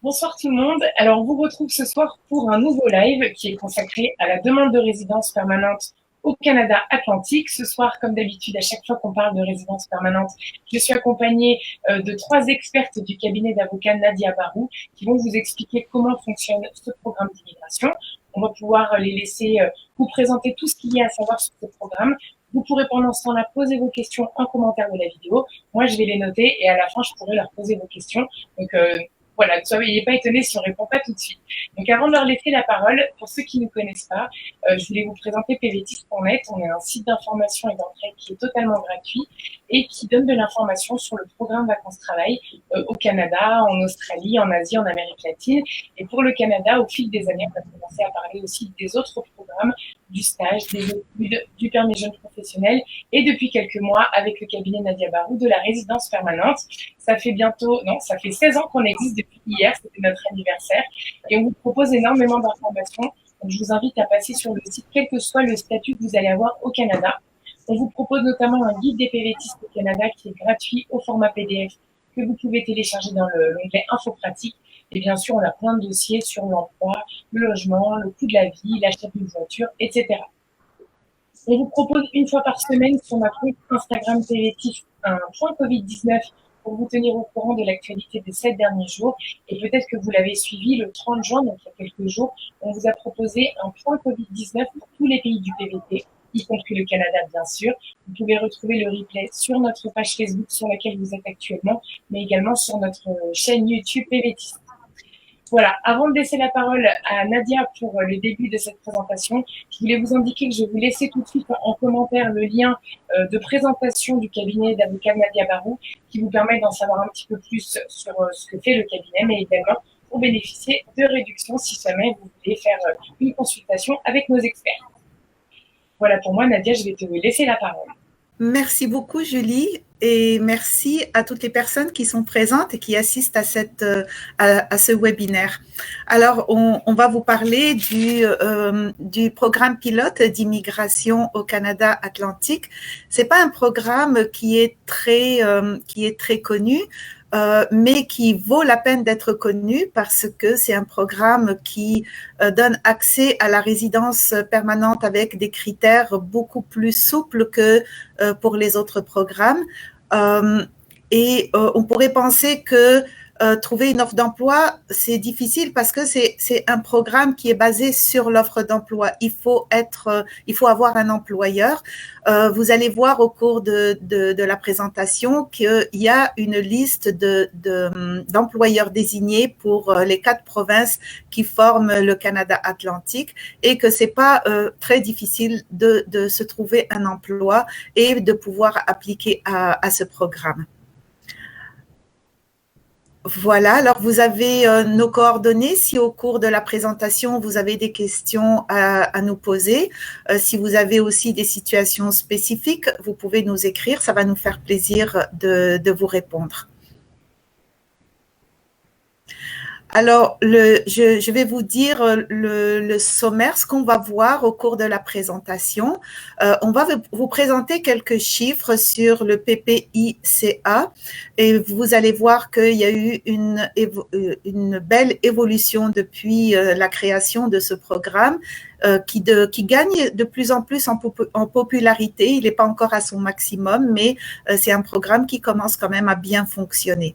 Bonsoir tout le monde. Alors, on vous retrouve ce soir pour un nouveau live qui est consacré à la demande de résidence permanente au Canada Atlantique. Ce soir, comme d'habitude, à chaque fois qu'on parle de résidence permanente, je suis accompagnée de trois expertes du cabinet d'avocats Nadia Barou qui vont vous expliquer comment fonctionne ce programme d'immigration. On va pouvoir les laisser vous présenter tout ce qu'il y a à savoir sur ce programme. Vous pourrez pendant ce temps-là poser vos questions en commentaire de la vidéo. Moi, je vais les noter et à la fin, je pourrai leur poser vos questions. Donc, voilà, ne soyez pas étonnés si on ne répond pas tout de suite. Donc, avant de leur laisser la parole, pour ceux qui ne nous connaissent pas, je voulais vous présenter pvtis.net. On est un site d'information et d'entraide qui est totalement gratuit et qui donne de l'information sur le programme vacances-travail au Canada, en Australie, en Asie, en Amérique latine. Et pour le Canada, au fil des années, on a commencé à parler aussi des autres programmes, du stage, des études, du permis jeune professionnel et depuis quelques mois, avec le cabinet Nadia Barou, de la résidence permanente. Ça fait bientôt, non, ça fait 16 ans qu'on existe depuis hier, c'était notre anniversaire, et on vous propose énormément d'informations. Donc, je vous invite à passer sur le site, quel que soit le statut que vous allez avoir au Canada. On vous propose notamment un guide des PVTistes au Canada qui est gratuit au format PDF que vous pouvez télécharger dans l'onglet Info pratique. Et bien sûr, on a plein de dossiers sur l'emploi, le logement, le coût de la vie, l'achat d'une voiture, etc. On vous propose une fois par semaine sur notre compte Instagram PVTIF un point Covid-19 pour vous tenir au courant de l'actualité des 7 derniers jours. Et peut-être que vous l'avez suivi le 30 juin, donc il y a quelques jours, on vous a proposé un point Covid-19 pour tous les pays du PVT, y compris le Canada, bien sûr. Vous pouvez retrouver le replay sur notre page Facebook sur laquelle vous êtes actuellement, mais également sur notre chaîne YouTube PVT. Voilà, avant de laisser la parole à Nadia pour le début de cette présentation, je voulais vous indiquer que je vais vous laisser tout de suite en commentaire le lien de présentation du cabinet d'avocat Nadia Barou qui vous permet d'en savoir un petit peu plus sur ce que fait le cabinet, mais également pour bénéficier de réductions si jamais vous voulez faire une consultation avec nos experts. Voilà pour moi, Nadia, je vais te laisser la parole. Merci beaucoup, Julie, et merci à toutes les personnes qui sont présentes et qui assistent à ce webinaire. Alors, on va vous parler du programme pilote d'immigration au Canada Atlantique. C'est pas un programme qui est très connu. Mais qui vaut la peine d'être connu parce que c'est un programme qui donne accès à la résidence permanente avec des critères beaucoup plus souples que pour les autres programmes. On pourrait penser que trouver une offre d'emploi, c'est difficile parce que c'est un programme qui est basé sur l'offre d'emploi. Il faut avoir un employeur. Vous allez voir au cours de la présentation qu'il y a une liste d'employeurs désignés pour les 4 provinces qui forment le Canada Atlantique et que c'est pas très difficile de se trouver un emploi et de pouvoir appliquer à ce programme. Voilà, alors vous avez nos coordonnées si au cours de la présentation vous avez des questions à nous poser. Si vous avez aussi des situations spécifiques, vous pouvez nous écrire, ça va nous faire plaisir de vous répondre. Alors, je vais vous dire le sommaire, ce qu'on va voir au cours de la présentation. On va vous présenter quelques chiffres sur le PPICA et vous allez voir qu'il y a eu une belle évolution depuis la création de ce programme qui gagne de plus en plus en popularité. Il n'est pas encore à son maximum, mais c'est un programme qui commence quand même à bien fonctionner.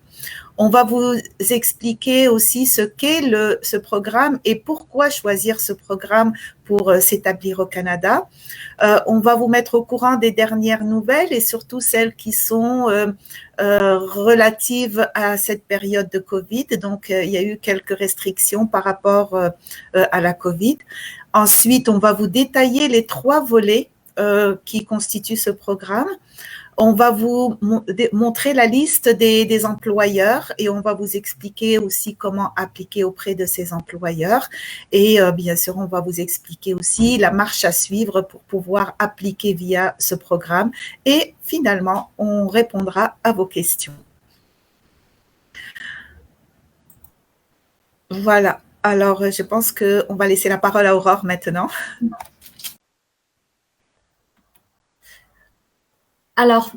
On va vous expliquer aussi ce qu'est ce programme et pourquoi choisir ce programme pour s'établir au Canada. On va vous mettre au courant des dernières nouvelles et surtout celles qui sont relatives à cette période de Covid. Donc, il y a eu quelques restrictions par rapport à la Covid. Ensuite, on va vous détailler les 3 volets qui constituent ce programme. On va vous montrer la liste des employeurs et on va vous expliquer aussi comment appliquer auprès de ces employeurs. Et bien sûr, on va vous expliquer aussi la marche à suivre pour pouvoir appliquer via ce programme. Et finalement, on répondra à vos questions. Voilà. Alors, je pense qu'on va laisser la parole à Aurore maintenant. Alors,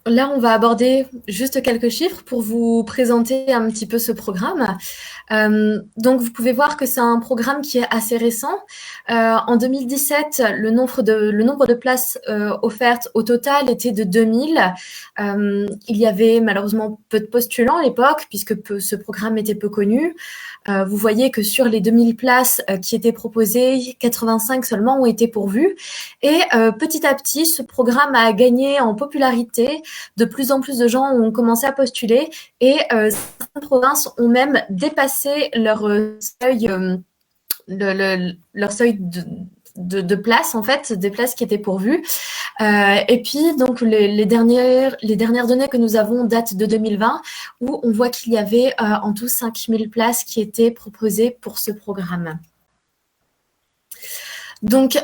là, on va aborder juste quelques chiffres pour vous présenter un petit peu ce programme. Donc, vous pouvez voir que c'est un programme qui est assez récent. En 2017, le nombre de places offertes au total était de 2000. Il y avait malheureusement peu de postulants à l'époque, puisque ce programme était peu connu. Vous voyez que sur les 2000 places qui étaient proposées, 85 seulement ont été pourvues. Et petit à petit, ce programme a gagné en popularité. De plus en plus de gens ont commencé à postuler et certaines provinces ont même dépassé leur seuil, leur seuil de places, en fait, des places qui étaient pourvues. Et puis, donc, les dernières données que nous avons datent de 2020, où on voit qu'il y avait en tout 5000 places qui étaient proposées pour ce programme. Donc,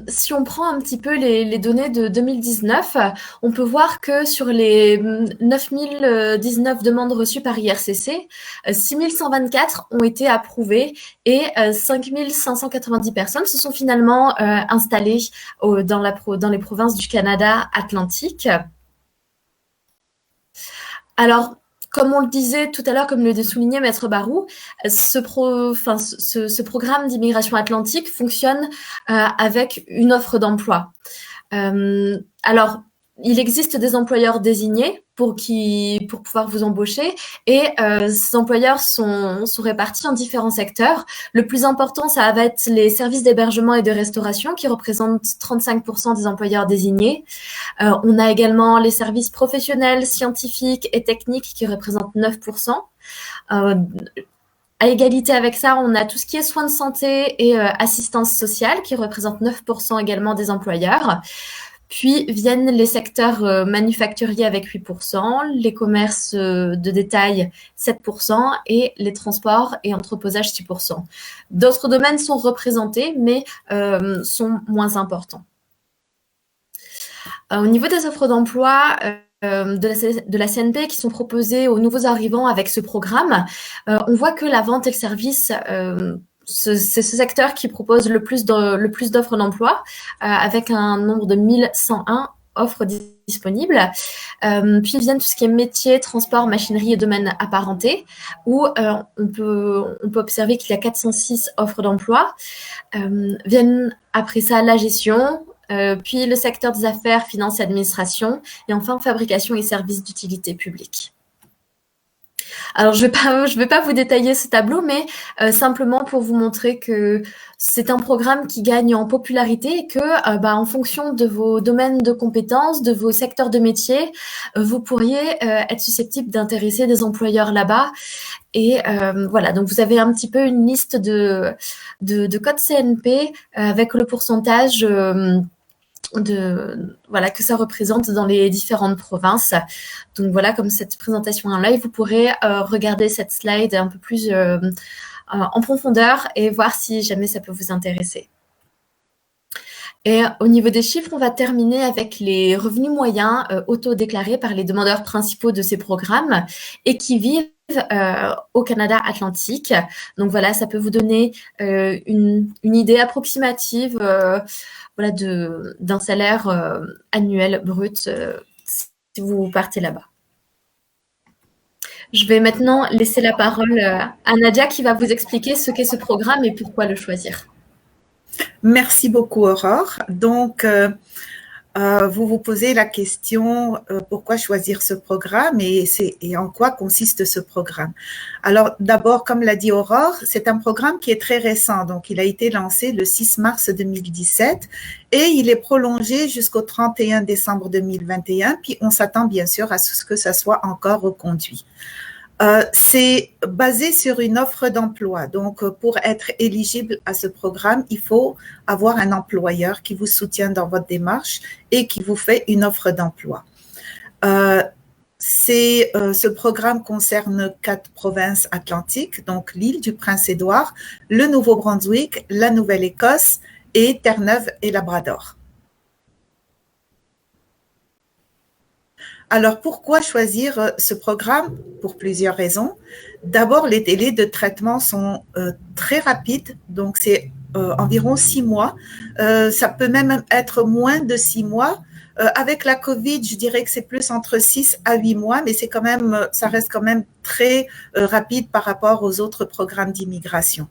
si on prend un petit peu les données de 2019, on peut voir que sur les 9019 demandes reçues par IRCC, 6124 ont été approuvées et 5590 personnes se sont finalement installées dans les provinces du Canada atlantique. Alors, comme on le disait tout à l'heure, comme le soulignait Maître Barou, ce programme d'immigration atlantique fonctionne avec une offre d'emploi. Alors, il existe des employeurs désignés pour pouvoir vous embaucher et ces employeurs sont répartis en différents secteurs. Le plus important, ça va être les services d'hébergement et de restauration qui représentent 35% des employeurs désignés. On a également les services professionnels, scientifiques et techniques qui représentent 9%. À égalité avec ça, on a tout ce qui est soins de santé et assistance sociale qui représente 9% également des employeurs. Puis viennent les secteurs manufacturiers avec 8%, les commerces de détail 7% et les transports et entreposages 6%. D'autres domaines sont représentés mais sont moins importants. Au niveau des offres d'emploi de la CNP qui sont proposées aux nouveaux arrivants avec ce programme, on voit que la vente et le service c'est ce secteur qui propose le plus d'offres d'emploi, avec un nombre de 1101 offres disponibles. Puis viennent tout ce qui est métier, transport, machinerie et domaines apparentés, où on peut observer qu'il y a 406 offres d'emploi. Viennent après ça la gestion, puis le secteur des affaires, finances et administration, et enfin fabrication et services d'utilité publique. Alors, je vais pas vous détailler ce tableau, mais simplement pour vous montrer que c'est un programme qui gagne en popularité et que, en fonction de vos domaines de compétences, de vos secteurs de métier, vous pourriez être susceptible d'intéresser des employeurs là-bas. Et voilà, donc vous avez un petit peu une liste de codes CNP avec le pourcentage que ça représente dans les différentes provinces. Donc voilà, comme cette présentation en live, vous pourrez regarder cette slide un peu plus en profondeur et voir si jamais ça peut vous intéresser. Et au niveau des chiffres, on va terminer avec les revenus moyens auto-déclarés par les demandeurs principaux de ces programmes et qui vivent au Canada atlantique. Donc voilà, ça peut vous donner une idée approximative d'un salaire annuel brut si vous partez là-bas. Je vais maintenant laisser la parole à Nadia qui va vous expliquer ce qu'est ce programme et pourquoi le choisir. Merci beaucoup, Aurore. Donc, vous vous posez la question pourquoi choisir ce programme et en quoi consiste ce programme. Alors, d'abord, comme l'a dit Aurore, c'est un programme qui est très récent. Donc, il a été lancé le 6 mars 2017 et il est prolongé jusqu'au 31 décembre 2021. Puis, on s'attend bien sûr à ce que ça soit encore reconduit. C'est basé sur une offre d'emploi. Donc, pour être éligible à ce programme, il faut avoir un employeur qui vous soutient dans votre démarche et qui vous fait une offre d'emploi. Ce programme concerne 4 provinces atlantiques, donc l'île du Prince-Édouard, le Nouveau-Brunswick, la Nouvelle-Écosse et Terre-Neuve et Labrador. Alors, pourquoi choisir ce programme? Pour plusieurs raisons. D'abord, les délais de traitement sont très rapides, donc c'est environ 6 mois. Ça peut même être moins de 6 mois. Avec la COVID, je dirais que c'est plus entre 6 à 8 mois, mais ça reste quand même très rapide par rapport aux autres programmes d'immigration.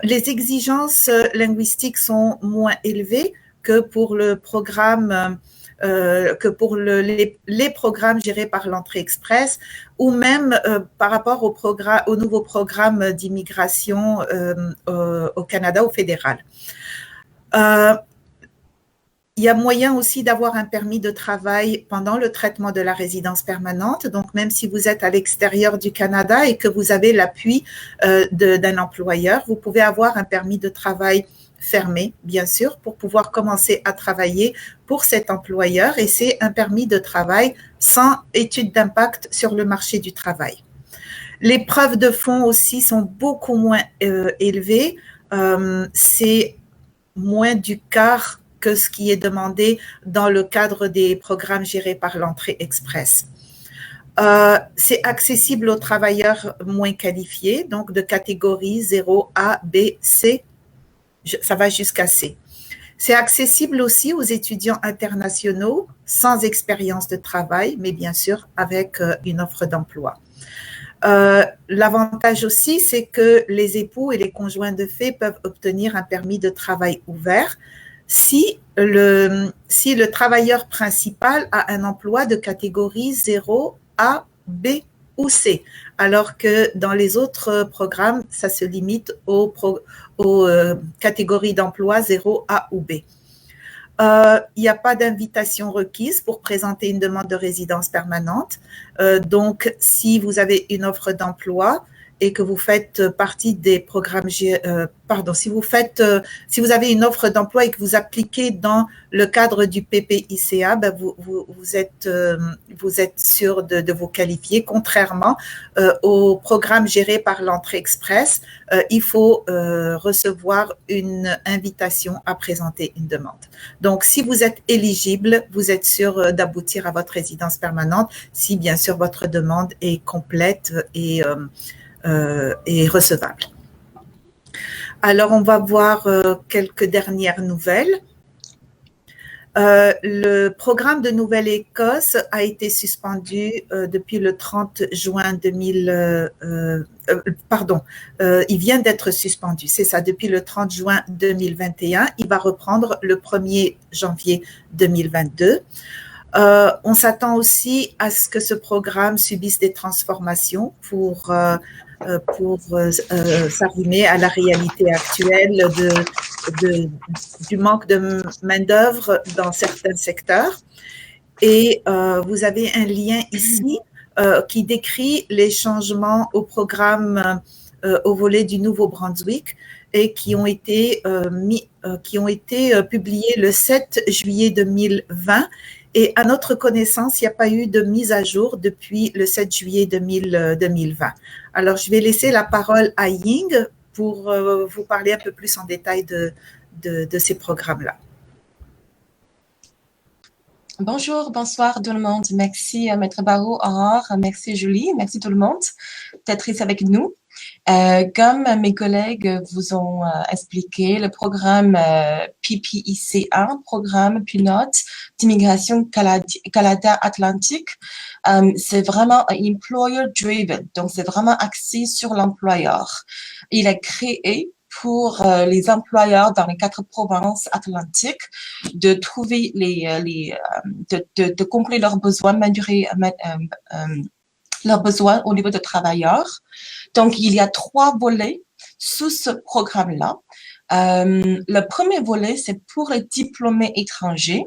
Les exigences linguistiques sont moins élevées que pour le programme les programmes gérés par l'entrée express ou même par rapport au nouveau programme d'immigration au Canada, au fédéral. Il y a moyen aussi d'avoir un permis de travail pendant le traitement de la résidence permanente. Donc, même si vous êtes à l'extérieur du Canada et que vous avez l'appui d'un employeur, vous pouvez avoir un permis de travail fermé, bien sûr, pour pouvoir commencer à travailler pour cet employeur. Et c'est un permis de travail sans étude d'impact sur le marché du travail. Les preuves de fonds aussi sont beaucoup moins élevées. C'est moins du quart que ce qui est demandé dans le cadre des programmes gérés par l'entrée express. C'est accessible aux travailleurs moins qualifiés, donc de catégorie 0, A, B, C, ça va jusqu'à C. C'est accessible aussi aux étudiants internationaux sans expérience de travail, mais bien sûr avec une offre d'emploi. L'avantage aussi, c'est que les époux et les conjoints de fait peuvent obtenir un permis de travail ouvert si le travailleur principal a un emploi de catégorie 0, A, B ou C, alors que dans les autres programmes, ça se limite aux catégories d'emploi 0, A ou B. Il n'y a pas d'invitation requise pour présenter une demande de résidence permanente. Donc, si vous avez une offre d'emploi et que vous faites partie des programmes, si vous avez une offre d'emploi et que vous appliquez dans le cadre du PPICA, ben vous êtes sûr de vous qualifier. Contrairement au programme géré par l'entrée express, il faut recevoir une invitation à présenter une demande. Donc, si vous êtes éligible, vous êtes sûr d'aboutir à votre résidence permanente si, bien sûr, votre demande est complète et recevable. Alors, on va voir quelques dernières nouvelles. Le programme de Nouvelle-Écosse a été suspendu depuis le 30 juin 2000. Il vient d'être suspendu, c'est ça, depuis le 30 juin 2021. Il va reprendre le 1er janvier 2022. On s'attend aussi à ce que ce programme subisse des transformations pour s'arrimer à la réalité actuelle du manque de main-d'œuvre dans certains secteurs. Et vous avez un lien ici qui décrit les changements au programme au volet du Nouveau-Brunswick et qui ont été publiés le 7 juillet 2020. Et à notre connaissance, il n'y a pas eu de mise à jour depuis le 7 juillet 2020. Alors, je vais laisser la parole à Ying pour vous parler un peu plus en détail de ces programmes-là. Bonjour, bonsoir tout le monde. Merci Maître Barreau, Aurore, merci Julie, merci tout le monde d'être ici avec nous. Comme mes collègues vous ont expliqué, le programme PPICA, programme pilote d'immigration Canada-Atlantique, c'est vraiment employer-driven, donc c'est vraiment axé sur l'employeur. Il est créé pour les employeurs dans les 4 provinces atlantiques de trouver de combler leurs besoins, leurs besoins au niveau de travailleurs. Donc, il y a 3 volets sous ce programme-là. Le premier volet, c'est pour les diplômés étrangers.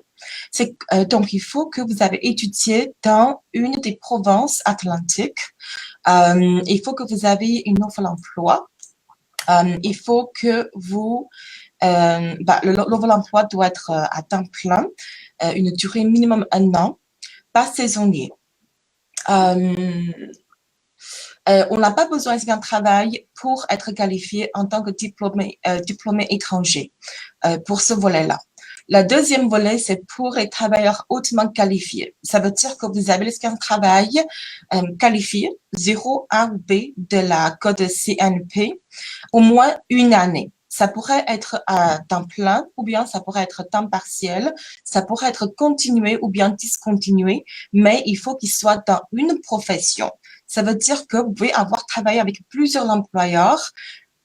Donc, il faut que vous avez étudié dans une des provinces atlantiques. Il faut que vous avez une offre d'emploi. Il faut que l'offre d'emploi doit être à temps plein, une durée minimum 1 an, pas saisonnier. On n'a pas besoin d'un travail pour être qualifié en tant que diplômé étranger pour ce volet-là. Le deuxième volet, c'est pour les travailleurs hautement qualifiés. Ça veut dire que vous avez un travail qualifié, 0, A ou B de la code CNP, au moins 1 année. Ça pourrait être à temps plein ou bien ça pourrait être temps partiel. Ça pourrait être continué ou bien discontinué, mais il faut qu'il soit dans une profession. Ça veut dire que vous pouvez avoir travaillé avec plusieurs employeurs,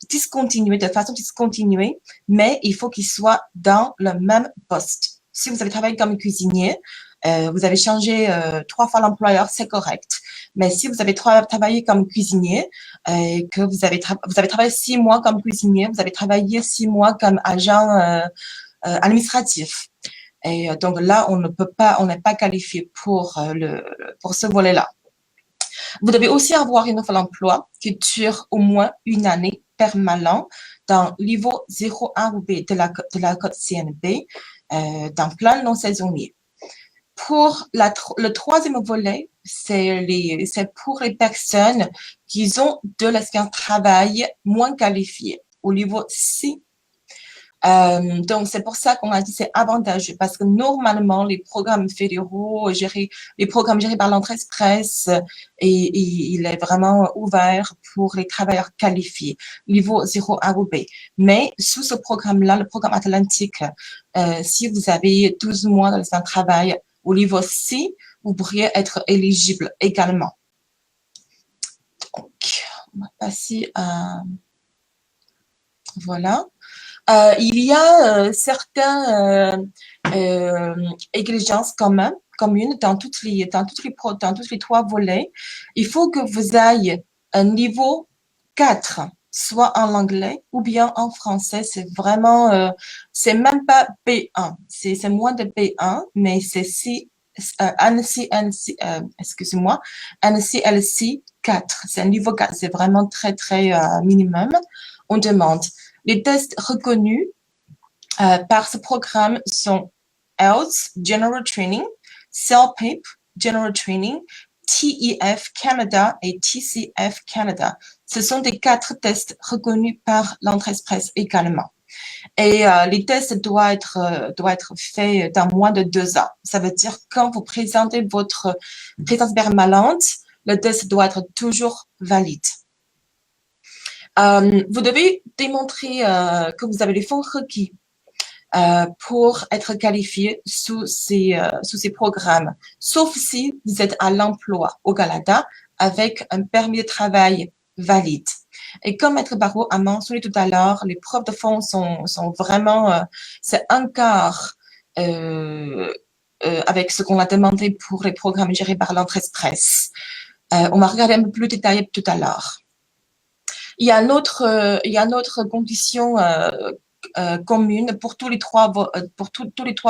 discontinué de façon discontinuée, mais il faut qu'il soit dans le même poste. Si vous avez travaillé comme cuisinier, vous avez changé 3 fois l'employeur, c'est correct. Mais si vous avez travaillé comme cuisinier, que vous avez travaillé 6 mois comme cuisinier, vous avez travaillé 6 mois comme agent administratif. Et donc là, on n'est pas qualifié pour pour ce volet-là. Vous devez aussi avoir une offre d'emploi qui dure au moins une année permanent dans niveau 0A ou B de la code CNB, dans plein non saisonnier. Pour le troisième volet, c'est pour les personnes qui ont de l'expérience de travail moins qualifiée, au niveau C. Donc, c'est pour ça qu'on a dit c'est avantageux parce que normalement, les programmes fédéraux les programmes gérés par l'entrée express, et il est vraiment ouvert pour les travailleurs qualifiés, niveau 0A ou B. Mais sous ce programme-là, le programme Atlantique, si vous avez 12 mois dans un travail au niveau C, vous pourriez être éligible également. Donc, on va passer à... Voilà. Il y a certaines exigences communes dans tous les 3 volets. Il faut que vous ayez un niveau 4, soit en anglais ou bien en français. C'est vraiment, c'est même pas B1, c'est moins de B1, mais c'est excusez-moi, NCLC 4. C'est un niveau 4, c'est vraiment très, très minimum. On demande. Les tests reconnus par ce programme sont IELTS General Training, CELPIP General Training, TEF Canada et TCF Canada. Ce sont des 4 tests reconnus par l'entrée express également. Et les tests doivent être faits dans moins de 2 ans. Ça veut dire quand vous présentez votre présence permanente, le test doit être toujours valide. Vous devez démontrer que vous avez les fonds requis pour être qualifié sous ces programmes, sauf si vous êtes à l'emploi au Canada avec un permis de travail valide. Et comme Maître Barrault a mentionné tout à l'heure, les preuves de fonds sont vraiment, c'est un quart avec ce qu'on a demandé pour les programmes gérés par l'entrée express. On va regarder un peu plus détaillé tout à l'heure. Il y a une autre condition commune pour tous les 3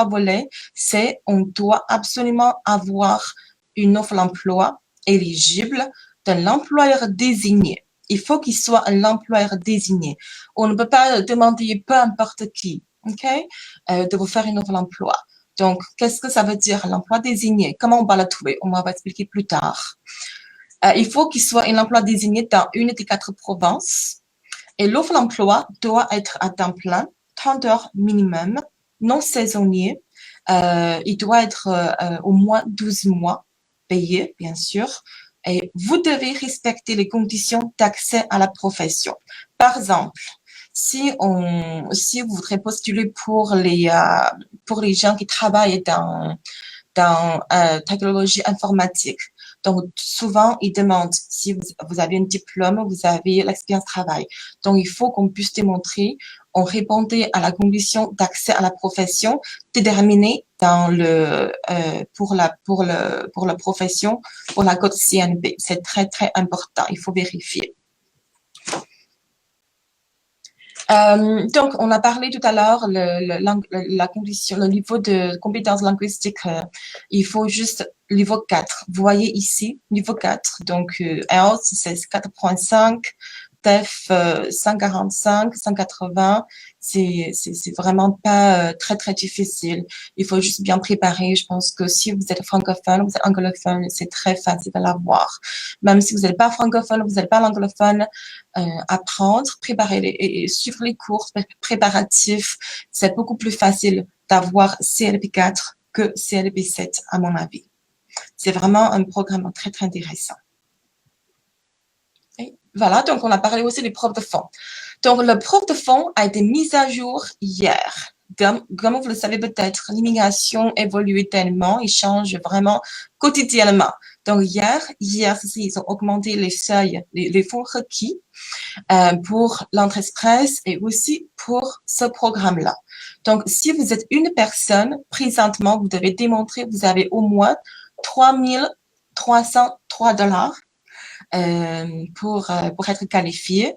volets, c'est on doit absolument avoir une offre d'emploi éligible d'un employeur désigné. Il faut qu'il soit un employeur désigné. On ne peut pas demander peu importe qui, de vous faire une offre d'emploi. Donc, qu'est-ce que ça veut dire l'emploi désigné? Comment on va le trouver? On va expliquer plus tard. Il faut qu'il soit un emploi désigné dans une des 4 provinces. Et l'offre d'emploi doit être à temps plein, 30 heures minimum, non saisonnier. Il doit être au moins 12 mois payé, bien sûr. Et vous devez respecter les conditions d'accès à la profession. Par exemple, si vous voudrez postuler pour les gens qui travaillent dans technologie informatique. Donc, souvent, ils demandent si vous avez un diplôme, vous avez l'expérience de travail. Donc, il faut qu'on puisse démontrer, on répondait à la condition d'accès à la profession déterminée pour la profession, pour la code CNB. C'est très, très important. Il faut vérifier. Donc, on a parlé tout à l'heure la condition, le niveau de compétences linguistiques. Il faut juste niveau 4. Vous voyez ici, niveau 4. Donc, IELTS, c'est 4.5. TEF 145, 180, c'est vraiment pas très très difficile. Il faut juste bien préparer. Je pense que si vous êtes francophone, vous êtes anglophone, c'est très facile à l'avoir. Même si vous n'êtes pas francophone, vous n'êtes pas anglophone, apprendre, préparer et suivre les cours préparatifs, c'est beaucoup plus facile d'avoir CLP4 que CLP7 à mon avis. C'est vraiment un programme très très intéressant. Voilà, donc on a parlé aussi des preuves de fonds. Donc, le preuve de fonds a été mis à jour hier. Comme vous le savez peut-être, l'immigration évolue tellement, il change vraiment quotidiennement. Donc, hier, ils ont augmenté les seuils, les fonds requis pour l'entrée express et aussi pour ce programme-là. Donc, si vous êtes une personne, présentement, vous devez démontrer que vous avez au moins 3 303 $ pour être qualifié.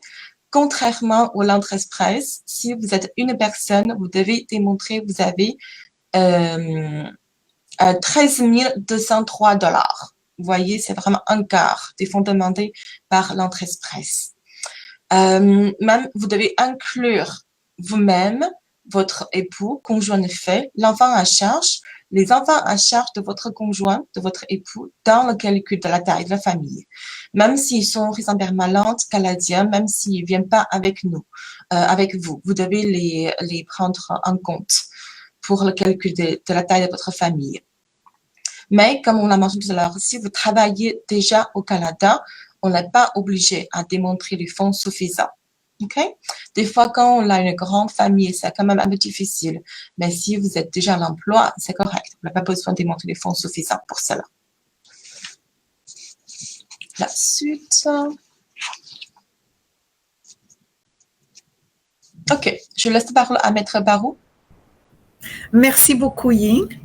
Contrairement au Land Express, si vous êtes une personne, vous devez démontrer que vous avez 13 203 $. Vous voyez, c'est vraiment un quart des fonds demandés par Land Express. Même, vous devez inclure vous-même, votre époux, conjoint de fait, l'enfant à charge, les enfants à charge de votre conjoint, de votre époux, dans le calcul de la taille de la famille. Même s'ils sont résidents permanents canadiens, même s'ils ne viennent pas avec nous, avec vous, vous devez les prendre en compte pour le calcul de la taille de votre famille. Mais, comme on l'a mentionné tout à l'heure, si vous travaillez déjà au Canada, on n'est pas obligé à démontrer les fonds suffisants. OK? Des fois, quand on a une grande famille, c'est quand même un peu difficile. Mais si vous êtes déjà à l'emploi, c'est correct. Vous n'avez pas besoin de démontrer les fonds suffisants pour cela. La suite. OK. Je laisse la parole à Maître Barou. Merci beaucoup, Ying.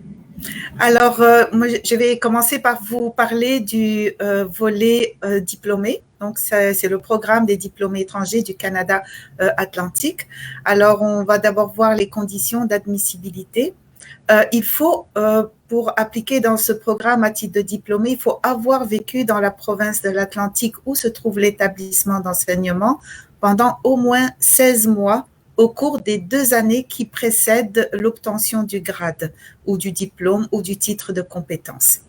Alors, moi, je vais commencer par vous parler du volet diplômé. Donc, c'est le programme des diplômés étrangers du Canada Atlantique. Alors, on va d'abord voir les conditions d'admissibilité. Il faut, pour appliquer dans ce programme à titre de diplômé, il faut avoir vécu dans la province de l'Atlantique où se trouve l'établissement d'enseignement pendant au moins 16 mois au cours des 2 années qui précèdent l'obtention du grade ou du diplôme ou du titre de compétence.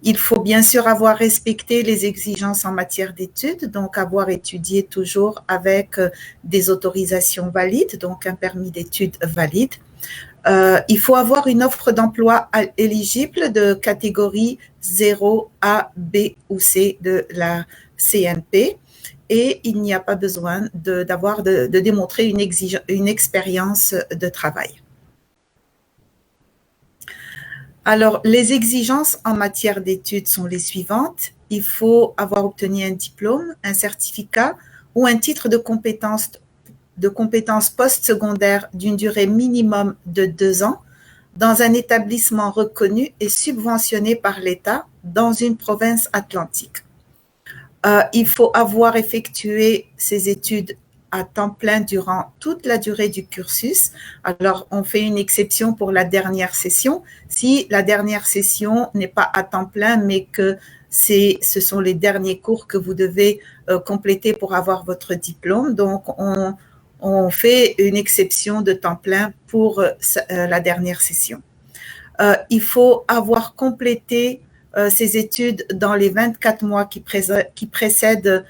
Il faut bien sûr avoir respecté les exigences en matière d'études, donc avoir étudié toujours avec des autorisations valides, donc un permis d'études valide. Il faut avoir une offre d'emploi éligible de catégorie 0, A, B ou C de la CNP. Et il n'y a pas besoin de démontrer une expérience de travail. Alors, les exigences en matière d'études sont les suivantes. Il faut avoir obtenu un diplôme, un certificat ou un titre de compétence postsecondaire d'une durée minimum de 2 ans dans un établissement reconnu et subventionné par l'État dans une province atlantique. Il faut avoir effectué ses études à temps plein durant toute la durée du cursus. Alors, on fait une exception pour la dernière session. Si la dernière session n'est pas à temps plein, mais que ce sont les derniers cours que vous devez compléter pour avoir votre diplôme, donc on fait une exception de temps plein pour la dernière session. Il faut avoir complété ses études dans les 24 mois qui précèdent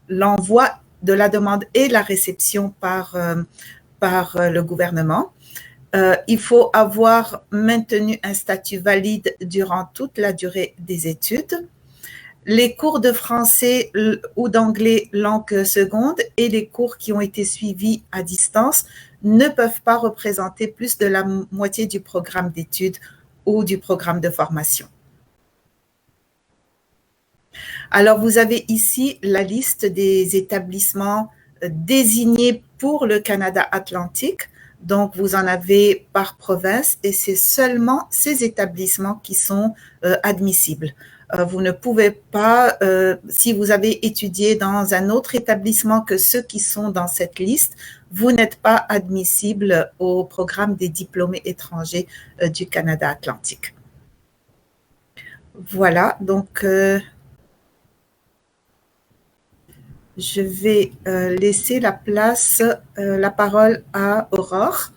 l'envoi de la demande et la réception par le gouvernement. Il faut avoir maintenu un statut valide durant toute la durée des études. Les cours de français ou d'anglais langue seconde et les cours qui ont été suivis à distance ne peuvent pas représenter plus de la moitié du programme d'études ou du programme de formation. Alors, vous avez ici la liste des établissements désignés pour le Canada Atlantique. Donc, vous en avez par province et c'est seulement ces établissements qui sont admissibles. Vous ne pouvez pas, si vous avez étudié dans un autre établissement que ceux qui sont dans cette liste, vous n'êtes pas admissible au programme des diplômés étrangers du Canada Atlantique. Voilà, donc je vais laisser la parole à Aurore.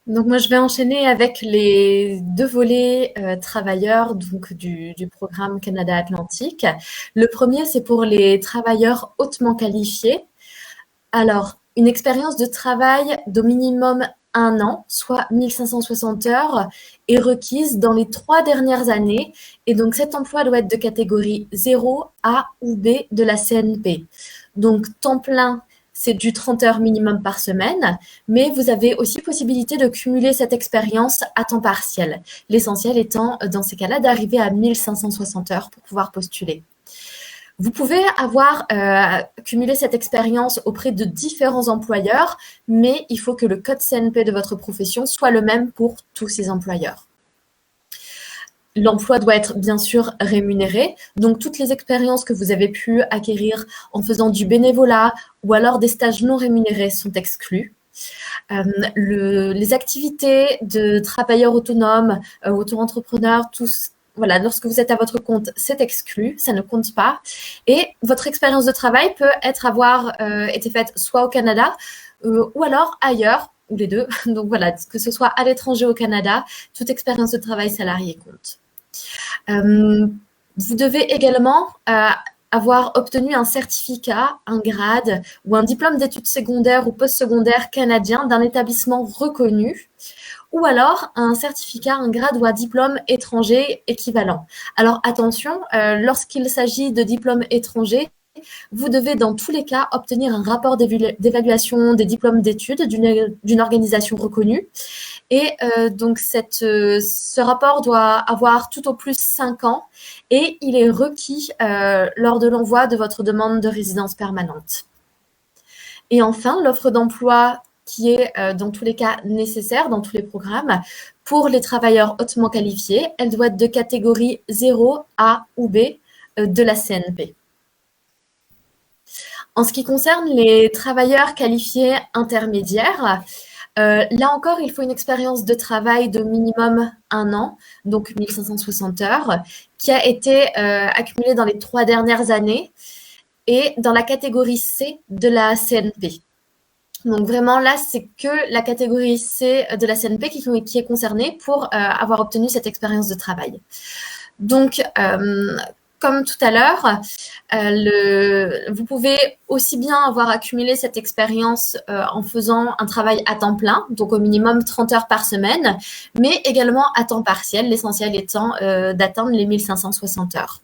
Donc moi, je vais enchaîner avec les 2 volets travailleurs donc du programme Canada Atlantique. Le premier, c'est pour les travailleurs hautement qualifiés. Alors, une expérience de travail d'au minimum 1 an, soit 1560 heures, est requise dans les 3 dernières années. Et donc, cet emploi doit être de catégorie 0, A ou B de la CNP. Donc, temps plein, c'est du 30 heures minimum par semaine, mais vous avez aussi possibilité de cumuler cette expérience à temps partiel. L'essentiel étant, dans ces cas-là, d'arriver à 1560 heures pour pouvoir postuler. Vous pouvez avoir cumulé cette expérience auprès de différents employeurs, mais il faut que le code CNP de votre profession soit le même pour tous ces employeurs. L'emploi doit être bien sûr rémunéré, donc toutes les expériences que vous avez pu acquérir en faisant du bénévolat ou alors des stages non rémunérés sont exclues. Les activités de travailleurs autonomes, auto-entrepreneurs, tous, voilà, lorsque vous êtes à votre compte, c'est exclu, ça ne compte pas. Et votre expérience de travail peut avoir été faite soit au Canada ou alors ailleurs, ou les deux. Donc voilà, que ce soit à l'étranger ou au Canada, toute expérience de travail salarié compte. Vous devez également avoir obtenu un certificat, un grade ou un diplôme d'études secondaires ou postsecondaires canadien d'un établissement reconnu, ou alors un certificat, un grade ou un diplôme étranger équivalent. Alors attention, lorsqu'il s'agit de diplômes étrangers, vous devez dans tous les cas obtenir un rapport d'évaluation des diplômes d'études d'une organisation reconnue. Et donc, ce rapport doit avoir tout au plus 5 ans et il est requis lors de l'envoi de votre demande de résidence permanente. Et enfin, l'offre d'emploi qui est dans tous les cas nécessaire dans tous les programmes pour les travailleurs hautement qualifiés, elle doit être de catégorie 0, A ou B de la CNP. En ce qui concerne les travailleurs qualifiés intermédiaires, là encore, il faut une expérience de travail de minimum 1 an, donc 1560 heures, qui a été accumulée dans les 3 dernières années et dans la catégorie C de la CNP. Donc vraiment, là, c'est que la catégorie C de la CNP qui est concernée pour avoir obtenu cette expérience de travail. Donc, comme tout à l'heure, vous pouvez aussi bien avoir accumulé cette expérience en faisant un travail à temps plein, donc au minimum 30 heures par semaine, mais également à temps partiel, l'essentiel étant d'atteindre les 1560 heures.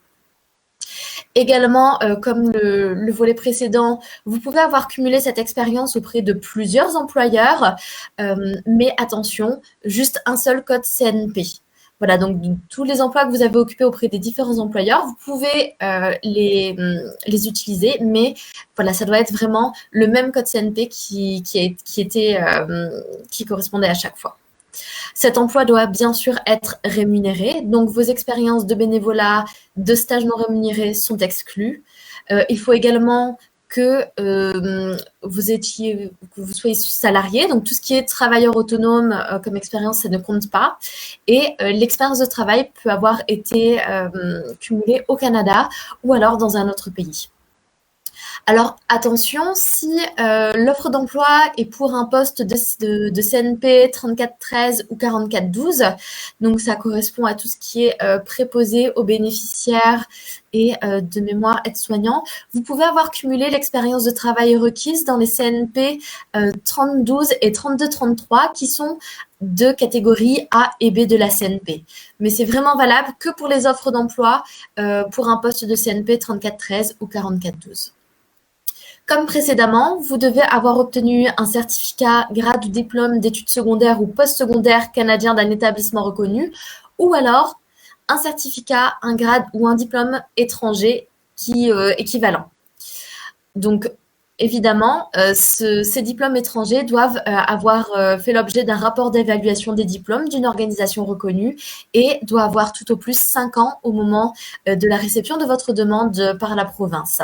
Également, comme le volet précédent, vous pouvez avoir cumulé cette expérience auprès de plusieurs employeurs, mais attention, juste un seul code CNP. Voilà, donc tous les emplois que vous avez occupés auprès des différents employeurs, vous pouvez les utiliser, mais voilà, ça doit être vraiment le même code CNP qui correspondait à chaque fois. Cet emploi doit bien sûr être rémunéré, donc vos expériences de bénévolat, de stages non rémunérés sont exclues. Il faut également que vous soyez salarié, donc tout ce qui est travailleur autonome comme expérience, ça ne compte pas. Et l'expérience de travail peut avoir été cumulée au Canada ou alors dans un autre pays. Alors attention, si l'offre d'emploi est pour un poste de CNP 3413 ou 4412, donc ça correspond à tout ce qui est préposé aux bénéficiaires et de mémoire aide-soignant, vous pouvez avoir cumulé l'expérience de travail requise dans les CNP 3012 et 3233 qui sont de catégorie A et B de la CNP. Mais c'est vraiment valable que pour les offres d'emploi pour un poste de CNP 3413 ou 4412. Comme précédemment, vous devez avoir obtenu un certificat, grade ou diplôme d'études secondaires ou postsecondaires canadien d'un établissement reconnu, ou alors un certificat, un grade ou un diplôme étranger équivalent. Donc, évidemment, ces diplômes étrangers doivent avoir fait l'objet d'un rapport d'évaluation des diplômes d'une organisation reconnue et doit avoir tout au plus 5 ans au moment de la réception de votre demande par la province.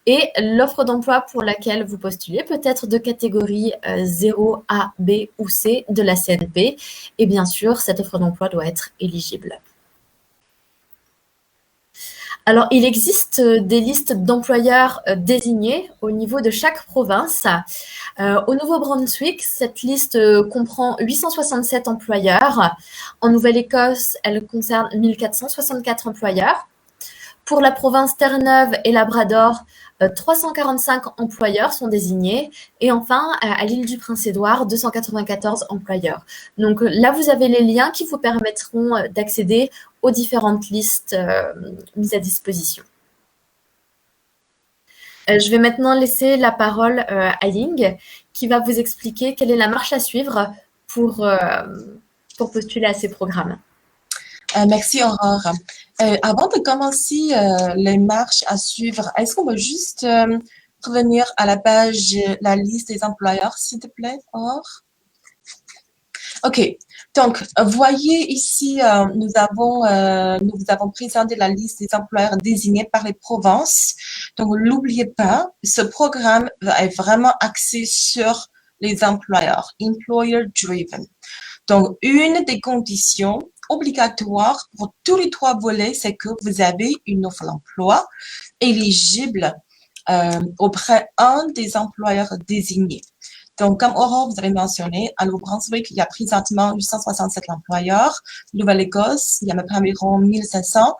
Et l'offre d'emploi pour laquelle vous postulez peut être de catégorie 0, A, B ou C de la CNP. Et bien sûr, cette offre d'emploi doit être éligible. Alors, il existe des listes d'employeurs désignés au niveau de chaque province. Au Nouveau-Brunswick, cette liste comprend 867 employeurs. En Nouvelle-Écosse, elle concerne 1464 employeurs. Pour la province Terre-Neuve et Labrador, 345 employeurs sont désignés. Et enfin, à l'île du Prince-Édouard, 294 employeurs. Donc là, vous avez les liens qui vous permettront d'accéder aux différentes listes mises à disposition. Je vais maintenant laisser la parole à Ying, qui va vous expliquer quelle est la marche à suivre pour postuler à ces programmes. Merci Aurore. Avant de commencer les marches à suivre, est-ce qu'on peut juste revenir à la page, la liste des employeurs, s'il te plaît, Aurore? OK. Donc, voyez ici, nous avons présenté la liste des employeurs désignés par les provinces. Donc, n'oubliez pas, ce programme est vraiment axé sur les employeurs, employer driven. Donc, une des conditions obligatoires pour tous les 3 volets, c'est que vous avez une offre d'emploi éligible auprès d'un des employeurs désignés. Donc, comme Aurore vous avez mentionné, à Nouveau-Brunswick, il y a présentement 867 employeurs. Nouvelle-Écosse, il y a à peu près environ 1500.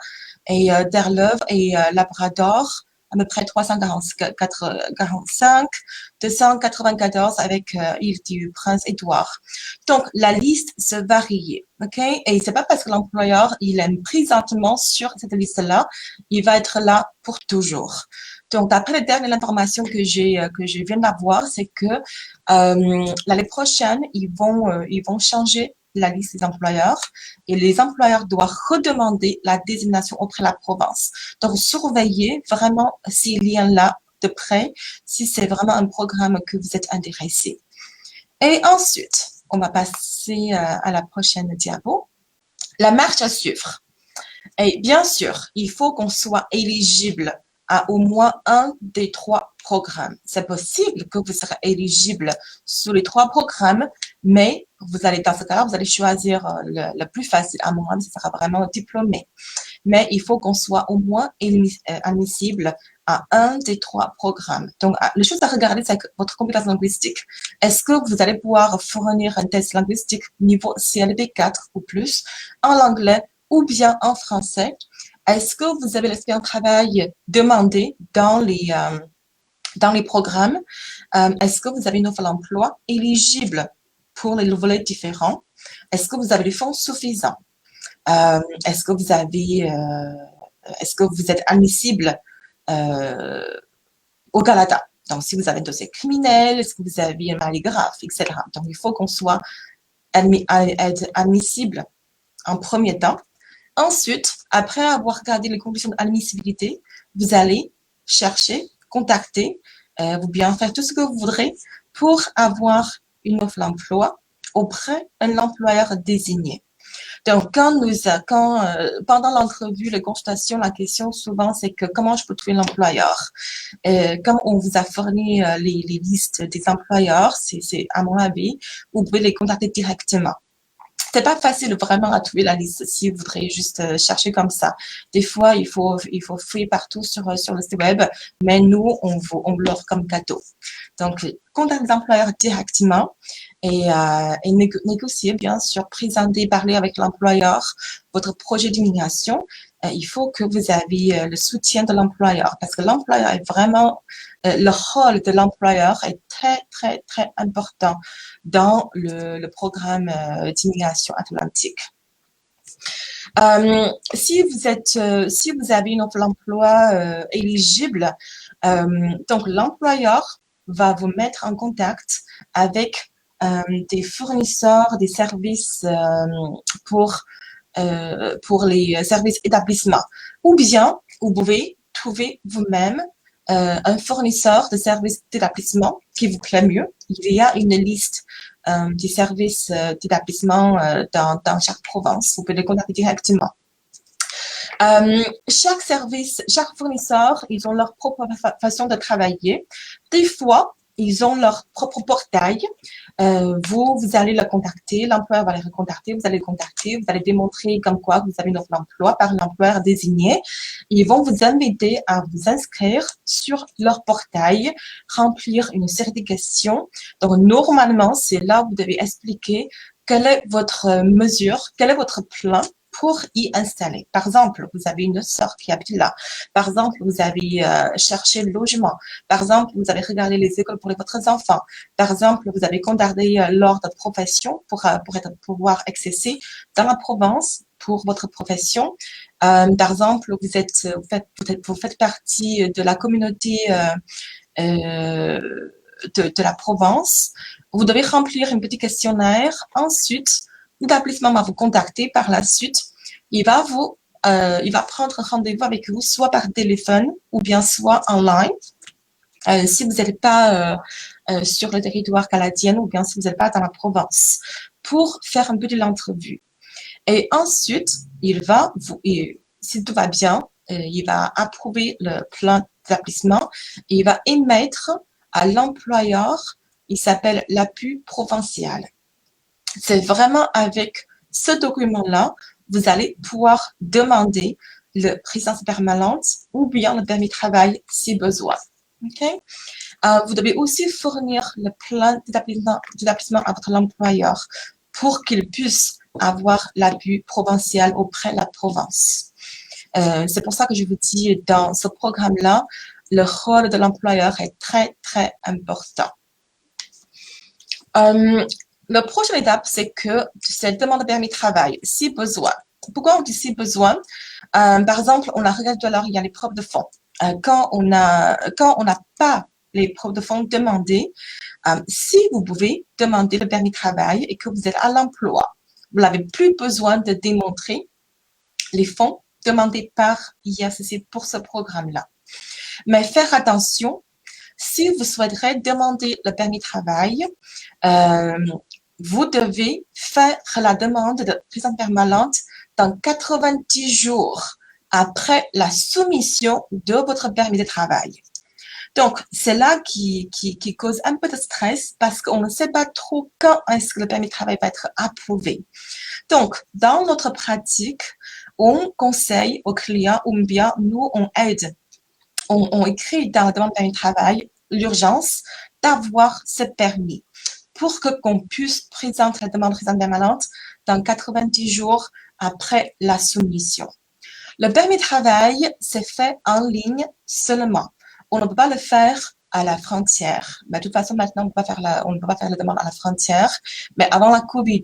Et Terre-Neuve et Labrador, à peu près 345, 294 avec île du Prince-Édouard. Donc, la liste se varie, OK? Et c'est pas parce que l'employeur, il est présentement sur cette liste-là, il va être là pour toujours. Donc, d'après les dernières informations que je viens d'avoir, c'est que l'année prochaine, ils vont changer la liste des employeurs et les employeurs doivent redemander la désignation auprès de la province. Donc, surveillez vraiment ces liens-là de près si c'est vraiment un programme que vous êtes intéressé. Et ensuite, on va passer à la prochaine diapo. La marche à suivre. Et bien sûr, il faut qu'on soit éligible à au moins un des 3 programmes. C'est possible que vous serez éligible sur les 3 programmes, mais vous allez, dans ce cas-là, vous allez choisir le plus facile. À mon avis, ce sera vraiment diplômé. Mais il faut qu'on soit au moins admissible à un des 3 programmes. Donc, la chose à regarder, c'est votre compétence linguistique. Est-ce que vous allez pouvoir fournir un test linguistique niveau CLB 4 ou plus en anglais ou bien en français? Est-ce que vous avez l'expérience de travail demandée dans les programmes? Est-ce que vous avez une offre d'emploi éligible pour les volets différents? Est-ce que vous avez des fonds suffisants? Est-ce que vous êtes admissible au Canada? Donc, si vous avez un dossier criminel, est-ce que vous avez un maladie grave, etc. Donc, il faut qu'on soit admissible en premier temps. Ensuite, après avoir regardé les conditions d'admissibilité, vous allez chercher, contacter, ou bien faire tout ce que vous voudrez pour avoir une offre d'emploi auprès d'un employeur désigné. Donc, pendant l'entrevue, les consultations, la question souvent, c'est que comment je peux trouver l'employeur? Comme on vous a fourni les listes des employeurs, c'est à mon avis, vous pouvez les contacter directement. C'est pas facile vraiment à trouver la liste si vous voudrez juste chercher comme ça. Des fois, il faut fouiller partout sur le site web, mais nous, on vous l'offre comme cadeau. Donc, contactez les employeurs directement et négocier, bien sûr, présenter, parler avec l'employeur, votre projet d'immigration. Il faut que vous ayez le soutien de l'employeur parce que l'employeur est vraiment, le rôle de l'employeur est très, très, très important dans le programme d'immigration atlantique. Si vous avez une offre d'emploi éligible, donc l'employeur va vous mettre en contact avec des fournisseurs des services pour les services établissements. Ou bien, vous pouvez trouver vous-même un fournisseur de services d'établissement qui vous plaît mieux. Il y a une liste des services d'établissement dans chaque province. Vous pouvez les contacter directement. Chaque fournisseur, ils ont leur propre façon de travailler. Des fois, ils ont leur propre portail. Vous allez le contacter, l'employeur va les recontacter, vous allez le contacter, vous allez démontrer comme quoi vous avez une offre d'emploi par l'employeur désigné. Ils vont vous inviter à vous inscrire sur leur portail, remplir une série de questions. Donc, normalement, c'est là où vous devez expliquer quelle est votre mesure, quel est votre plan pour y installer. Par exemple, vous avez une sœur qui habite là. Par exemple, vous avez cherché le logement. Par exemple, vous avez regardé les écoles pour votre enfants. Par exemple, vous avez contacté l'ordre de profession pour pouvoir accéder dans la province pour votre profession. Par exemple, vous faites partie de la communauté de la province. Vous devez remplir un petit questionnaire. Ensuite, l'établissement va vous contacter par la suite. Il va prendre rendez-vous avec vous, soit par téléphone ou bien soit online. Si vous n'êtes pas sur le territoire canadien ou bien si vous n'êtes pas dans la province, pour faire un peu de l'entrevue. Et ensuite, si tout va bien, il va approuver le plan d'établissement et il va émettre à l'employeur, il s'appelle l'appui provincial. C'est vraiment avec ce document-là, vous allez pouvoir demander le résidence permanente ou bien le permis de travail si besoin. Okay? Vous devez aussi fournir le plan d'établissement à votre employeur pour qu'il puisse avoir l'appui provincial auprès de la province. C'est pour ça que je vous dis, dans ce programme-là, le rôle de l'employeur est très, très important. La prochaine étape, c'est que cette demande de permis de travail, si besoin. Pourquoi on dit si besoin? Par exemple, on a regardé tout à l'heure, il y a les preuves de fonds. Quand on n'a pas les preuves de fonds demandées, si vous pouvez demander le permis de travail et que vous êtes à l'emploi, vous n'avez plus besoin de démontrer les fonds demandés par IRCC pour ce programme-là. Mais faire attention, si vous souhaiterez demander le permis de travail, vous devez faire la demande de résidence permanente dans 90 jours après la soumission de votre permis de travail. Donc, c'est là qui cause un peu de stress parce qu'on ne sait pas trop quand est-ce que le permis de travail va être approuvé. Donc, dans notre pratique, on conseille aux clients ou bien nous, on aide. On écrit dans la demande de permis de travail l'urgence d'avoir ce permis pour qu'on puisse présenter la demande de résidence permanente dans 90 jours après la soumission. Le permis de travail, c'est fait en ligne seulement. On ne peut pas le faire à la frontière. Mais de toute façon, maintenant, on ne peut pas faire la demande à la frontière. Mais avant la COVID,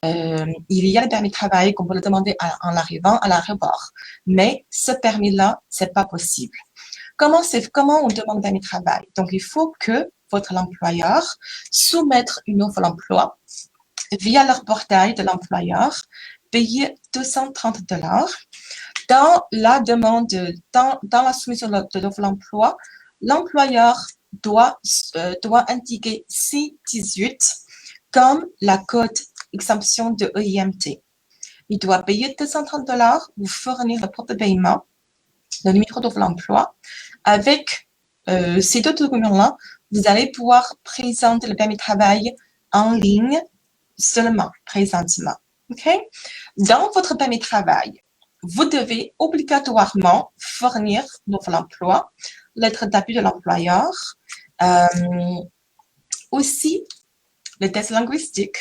il y a le permis de travail qu'on peut le demander en arrivant à l'aéroport. Mais ce permis-là, c'est pas possible. Comment on demande le permis de travail? Donc, il faut que votre employeur soumette une offre d'emploi via leur portail de l'employeur, payer $230. Dans la demande, dans la soumission de l'offre d'emploi, l'employeur doit indiquer C18 comme la code exemption de EIMT. Il doit payer $230, vous fournir le propre paiement, le numéro d'offre d'emploi. Avec ces deux documents-là, vous allez pouvoir présenter le permis de travail en ligne seulement, présentement. Okay? Dans votre permis de travail, vous devez obligatoirement fournir l'offre d'emploi, lettre d'appui de l'employeur, aussi le test linguistique,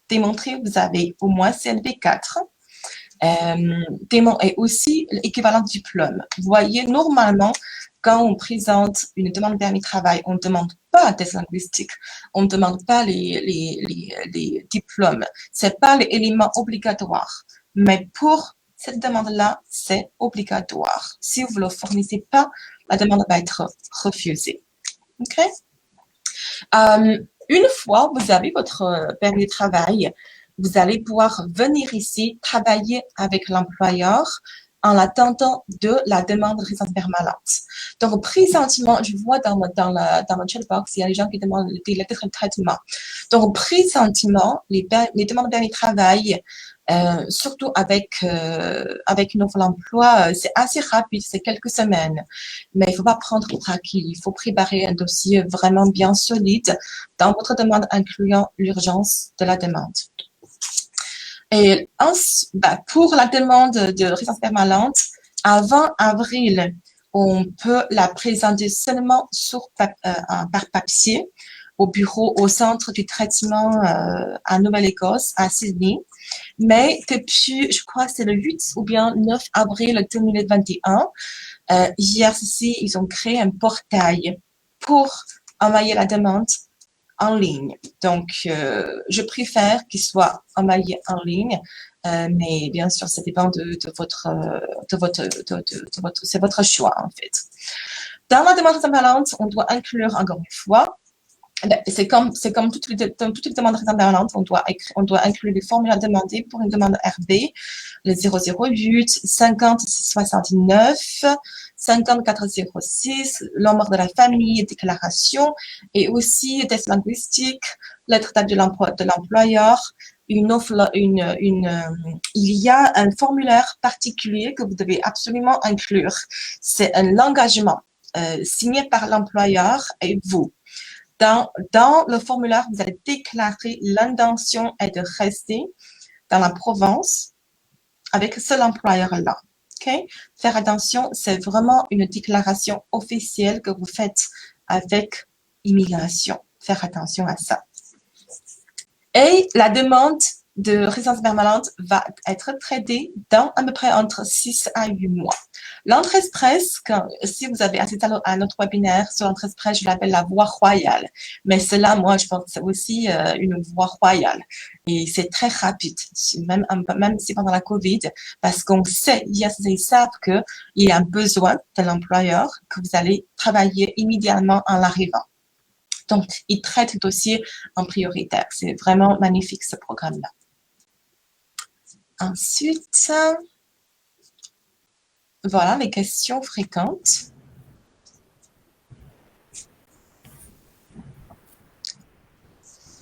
démontrer que vous avez au moins CNV4, et aussi l'équivalent de diplôme. Vous voyez, normalement, quand on présente une demande de permis de travail, on ne demande pas un test linguistique, on ne demande pas les diplômes. C'est pas l'élément obligatoire. Mais pour cette demande-là, c'est obligatoire. Si vous ne le fournissez pas, la demande va être refusée. OK? Une fois vous avez votre permis de travail, vous allez pouvoir venir ici travailler avec l'employeur en attendant de la demande de résidence permanente. Donc, présentement, je vois dans le chat box, il y a des gens qui demandent des lettres de traitement. Donc, présentement, les demandes de permis de travail, surtout avec une offre d'emploi, c'est assez rapide, c'est quelques semaines. Mais il ne faut pas prendre pour acquis. Il faut préparer un dossier vraiment bien solide dans votre demande incluant l'urgence de la demande. Et pour la demande de résidence permanente, avant avril, on peut la présenter seulement par papier au bureau, au centre du traitement à Nouvelle-Écosse, à Sydney. Mais depuis, je crois que c'est le 8 ou bien 9 avril 2021, JRCC, ils ont créé un portail pour envoyer la demande en ligne. Donc, je préfère qu'il soit envoyé en ligne, mais bien sûr, ça dépend de votre, c'est votre choix en fait. Dans la demande permanente, on doit inclure encore une fois. C'est comme toutes les demandes permanentes, on doit inclure les formulaires demandés pour une demande RB, le 008, 5069, 5406, le nombre de la famille, déclaration, et aussi test linguistique, lettre de l'employeur, une offre, il y a un formulaire particulier que vous devez absolument inclure. C'est un engagement signé par l'employeur et vous. Dans le formulaire, vous allez déclarer l'intention est de rester dans la province avec ce employeur-là. Okay? Faire attention, c'est vraiment une déclaration officielle que vous faites avec immigration. Faire attention à ça. Et la demande de résidence permanente va être traitée dans à peu près entre 6 à 8 mois. L'entrée express, si vous avez assisté à notre webinaire sur l'entrée express, je l'appelle la voie royale. Mais cela, moi, je pense que c'est aussi une voie royale. Et c'est très rapide, même si pendant la COVID, parce qu'on sait, ils savent qu'il y a un besoin de l'employeur, que vous allez travailler immédiatement en arrivant. Donc, ils traitent le dossier en prioritaire. C'est vraiment magnifique, ce programme-là. Ensuite, voilà les questions fréquentes.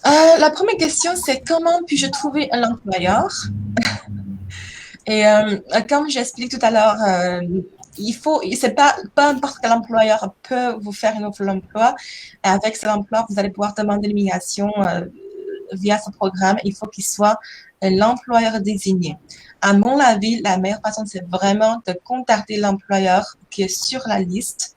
La première question, c'est comment puis-je trouver un employeur? Et comme j'explique tout à l'heure, c'est pas n'importe quel employeur peut vous faire une offre d'emploi. Avec cet emploi, vous allez pouvoir demander l'immigration via ce programme. Il faut qu'il soit l'employeur désigné. À mon avis, la meilleure façon, c'est vraiment de contacter l'employeur qui est sur la liste,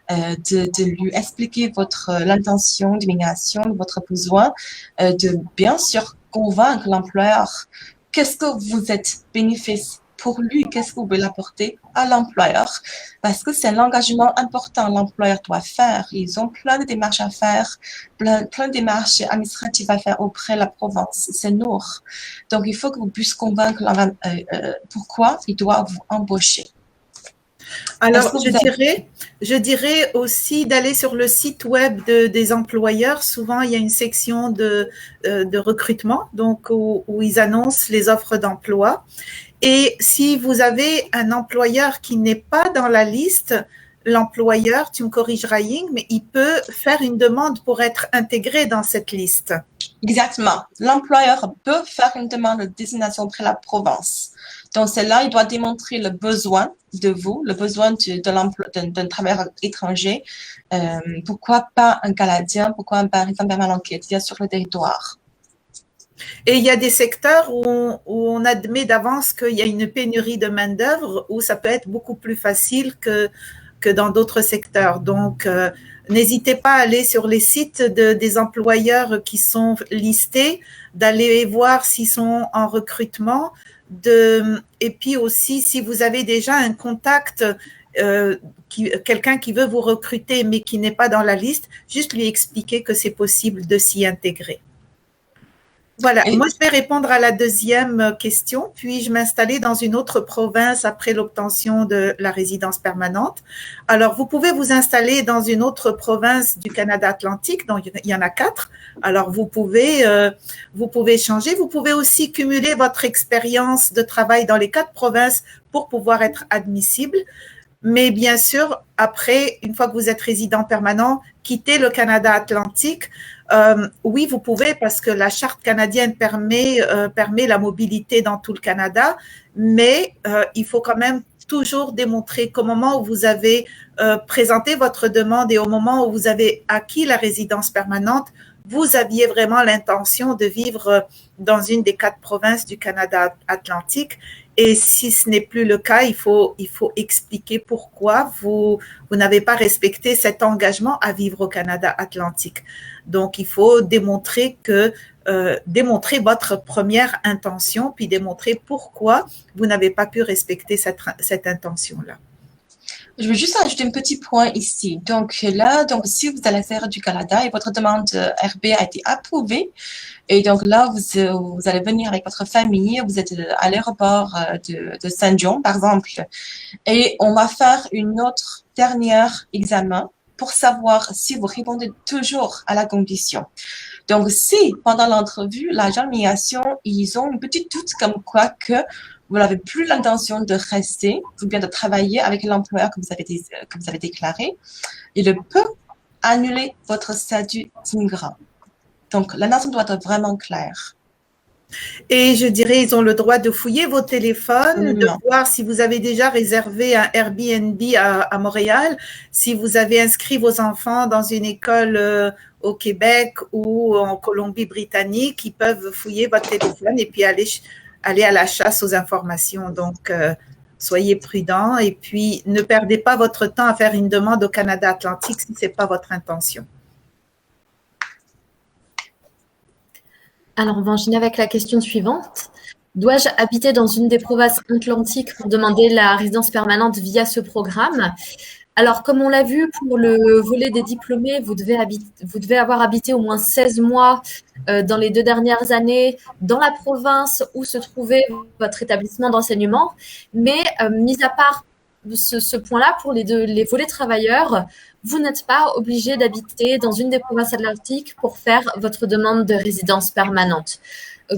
de lui expliquer l'intention d'immigration, votre besoin, de bien sûr convaincre l'employeur qu'est-ce que vous êtes bénéfice pour lui, qu'est-ce que vous pouvez l'apporter à l'employeur, parce que c'est un engagement important l'employeur doit faire. Ils ont plein de démarches à faire, plein de démarches administratives à faire auprès de la province. C'est lourd. Donc, il faut que vous puissiez convaincre pourquoi il doit vous embaucher. Alors, je dirais aussi d'aller sur le site web des employeurs. Souvent, il y a une section de recrutement, donc où ils annoncent les offres d'emploi. Et si vous avez un employeur qui n'est pas dans la liste, l'employeur, tu me corrigeras Ying, mais il peut faire une demande pour être intégré dans cette liste. Exactement. L'employeur peut faire une demande de désignation auprès de la province. Donc, c'est là, il doit démontrer le besoin de vous, le besoin d'un travailleur étranger. Pourquoi pas un Canadien? Pourquoi pas un résident permanent qui est sur le territoire? Et il y a des secteurs où on admet d'avance qu'il y a une pénurie de main-d'œuvre, où ça peut être beaucoup plus facile que dans d'autres secteurs. Donc, n'hésitez pas à aller sur les sites des employeurs qui sont listés, d'aller voir s'ils sont en recrutement, et puis aussi si vous avez déjà un contact, quelqu'un qui veut vous recruter mais qui n'est pas dans la liste, juste lui expliquer que c'est possible de s'y intégrer. Voilà, moi je vais répondre à la deuxième question, puis-je m'installer dans une autre province après l'obtention de la résidence permanente? Alors, vous pouvez vous installer dans une autre province du Canada Atlantique, donc il y en a 4. Alors, vous pouvez changer. Vous pouvez aussi cumuler votre expérience de travail dans les 4 provinces pour pouvoir être admissible. Mais bien sûr, après, une fois que vous êtes résident permanent, quitter le Canada Atlantique. Oui, vous pouvez parce que la charte canadienne permet la mobilité dans tout le Canada, mais il faut quand même toujours démontrer qu'au moment où vous avez présenté votre demande et au moment où vous avez acquis la résidence permanente, vous aviez vraiment l'intention de vivre dans une des 4 provinces du Canada Atlantique Et si ce n'est plus le cas, il faut expliquer pourquoi vous n'avez pas respecté cet engagement à vivre au Canada Atlantique. Donc, il faut démontrer votre première intention, puis démontrer pourquoi vous n'avez pas pu respecter cette intention-là. Je veux juste ajouter un petit point ici. Donc là, si vous allez faire du Canada et votre demande RB a été approuvée, et donc là, vous allez venir avec votre famille, vous êtes à l'aéroport de Saint John, par exemple, et on va faire une autre dernière examen pour savoir si vous répondez toujours à la condition. Donc, si pendant l'entrevue, l'agent de migration, ils ont une petite doute comme quoi que vous n'avez plus l'intention de rester ou bien de travailler avec l'employeur que vous avez déclaré, il peut annuler votre statut d'immigrant. Donc, la nation doit être vraiment claire. Et je dirais, ils ont le droit de fouiller vos téléphones, de voir si vous avez déjà réservé un Airbnb à Montréal, si vous avez inscrit vos enfants dans une école au Québec ou en Colombie-Britannique, ils peuvent fouiller votre téléphone et puis aller à la chasse aux informations. Donc, soyez prudents et puis ne perdez pas votre temps à faire une demande au Canada Atlantique si ce n'est pas votre intention. Alors, on va enchaîner avec la question suivante. Dois-je habiter dans une des provinces atlantiques pour demander la résidence permanente via ce programme? Alors, comme on l'a vu, pour le volet des diplômés, vous devez avoir habité au moins 16 mois dans les 2 dernières années dans la province où se trouvait votre établissement d'enseignement. Mais, mis à part ce point-là, pour les volets travailleurs, vous n'êtes pas obligé d'habiter dans une des provinces atlantiques pour faire votre demande de résidence permanente.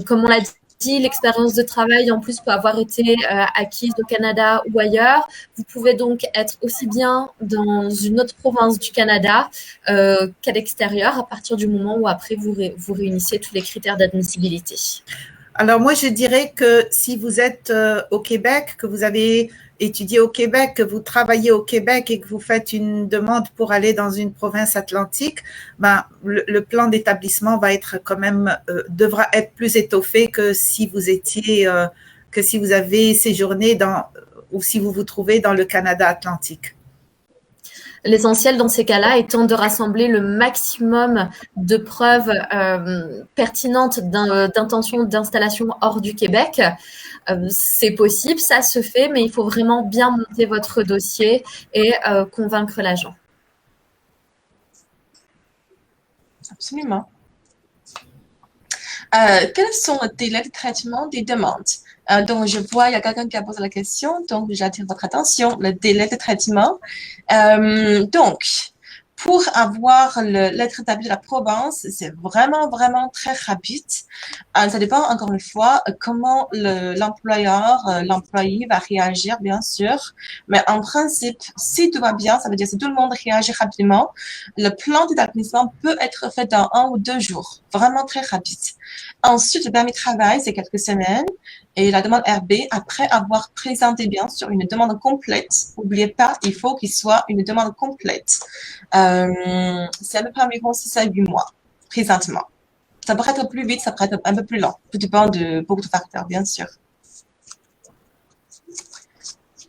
Comme on l'a dit, l'expérience de travail en plus peut avoir été acquise au Canada ou ailleurs. Vous pouvez donc être aussi bien dans une autre province du Canada qu'à l'extérieur à partir du moment où après vous réunissez tous les critères d'admissibilité. Alors moi, je dirais que si vous êtes au Québec, que vous avez étudié au Québec, que vous travaillez au Québec et que vous faites une demande pour aller dans une province atlantique, ben, le plan d'établissement va être quand même, devra être plus étoffé que si vous étiez, que si vous avez séjourné ou si vous vous trouvez dans le Canada Atlantique. L'essentiel dans ces cas-là étant de rassembler le maximum de preuves pertinentes d'intention d'installation hors du Québec. C'est possible, ça se fait, mais il faut vraiment bien monter votre dossier et convaincre l'agent. Absolument. Quels sont les délais de traitement des demandes? Donc, je vois, il y a quelqu'un qui a posé la question, donc j'attire votre attention, le délai de traitement. Donc, pour avoir l'être établi de la province, c'est vraiment, vraiment très rapide. Ça dépend, encore une fois, comment l'employeur, l'employé va réagir, bien sûr. Mais en principe, si tout va bien, ça veut dire si tout le monde réagit rapidement, le plan d'établissement peut être fait dans 1 ou 2 jours. Vraiment très rapide. Ensuite, le permis de travail, c'est quelques semaines. Et la demande RB, après avoir présenté bien sûr une demande complète, n'oubliez pas, il faut qu'il soit une demande complète. C'est à peu près environ 6 à 8 mois, présentement. Ça pourrait être plus vite, ça pourrait être un peu plus lent. Tout dépend de beaucoup de facteurs, bien sûr.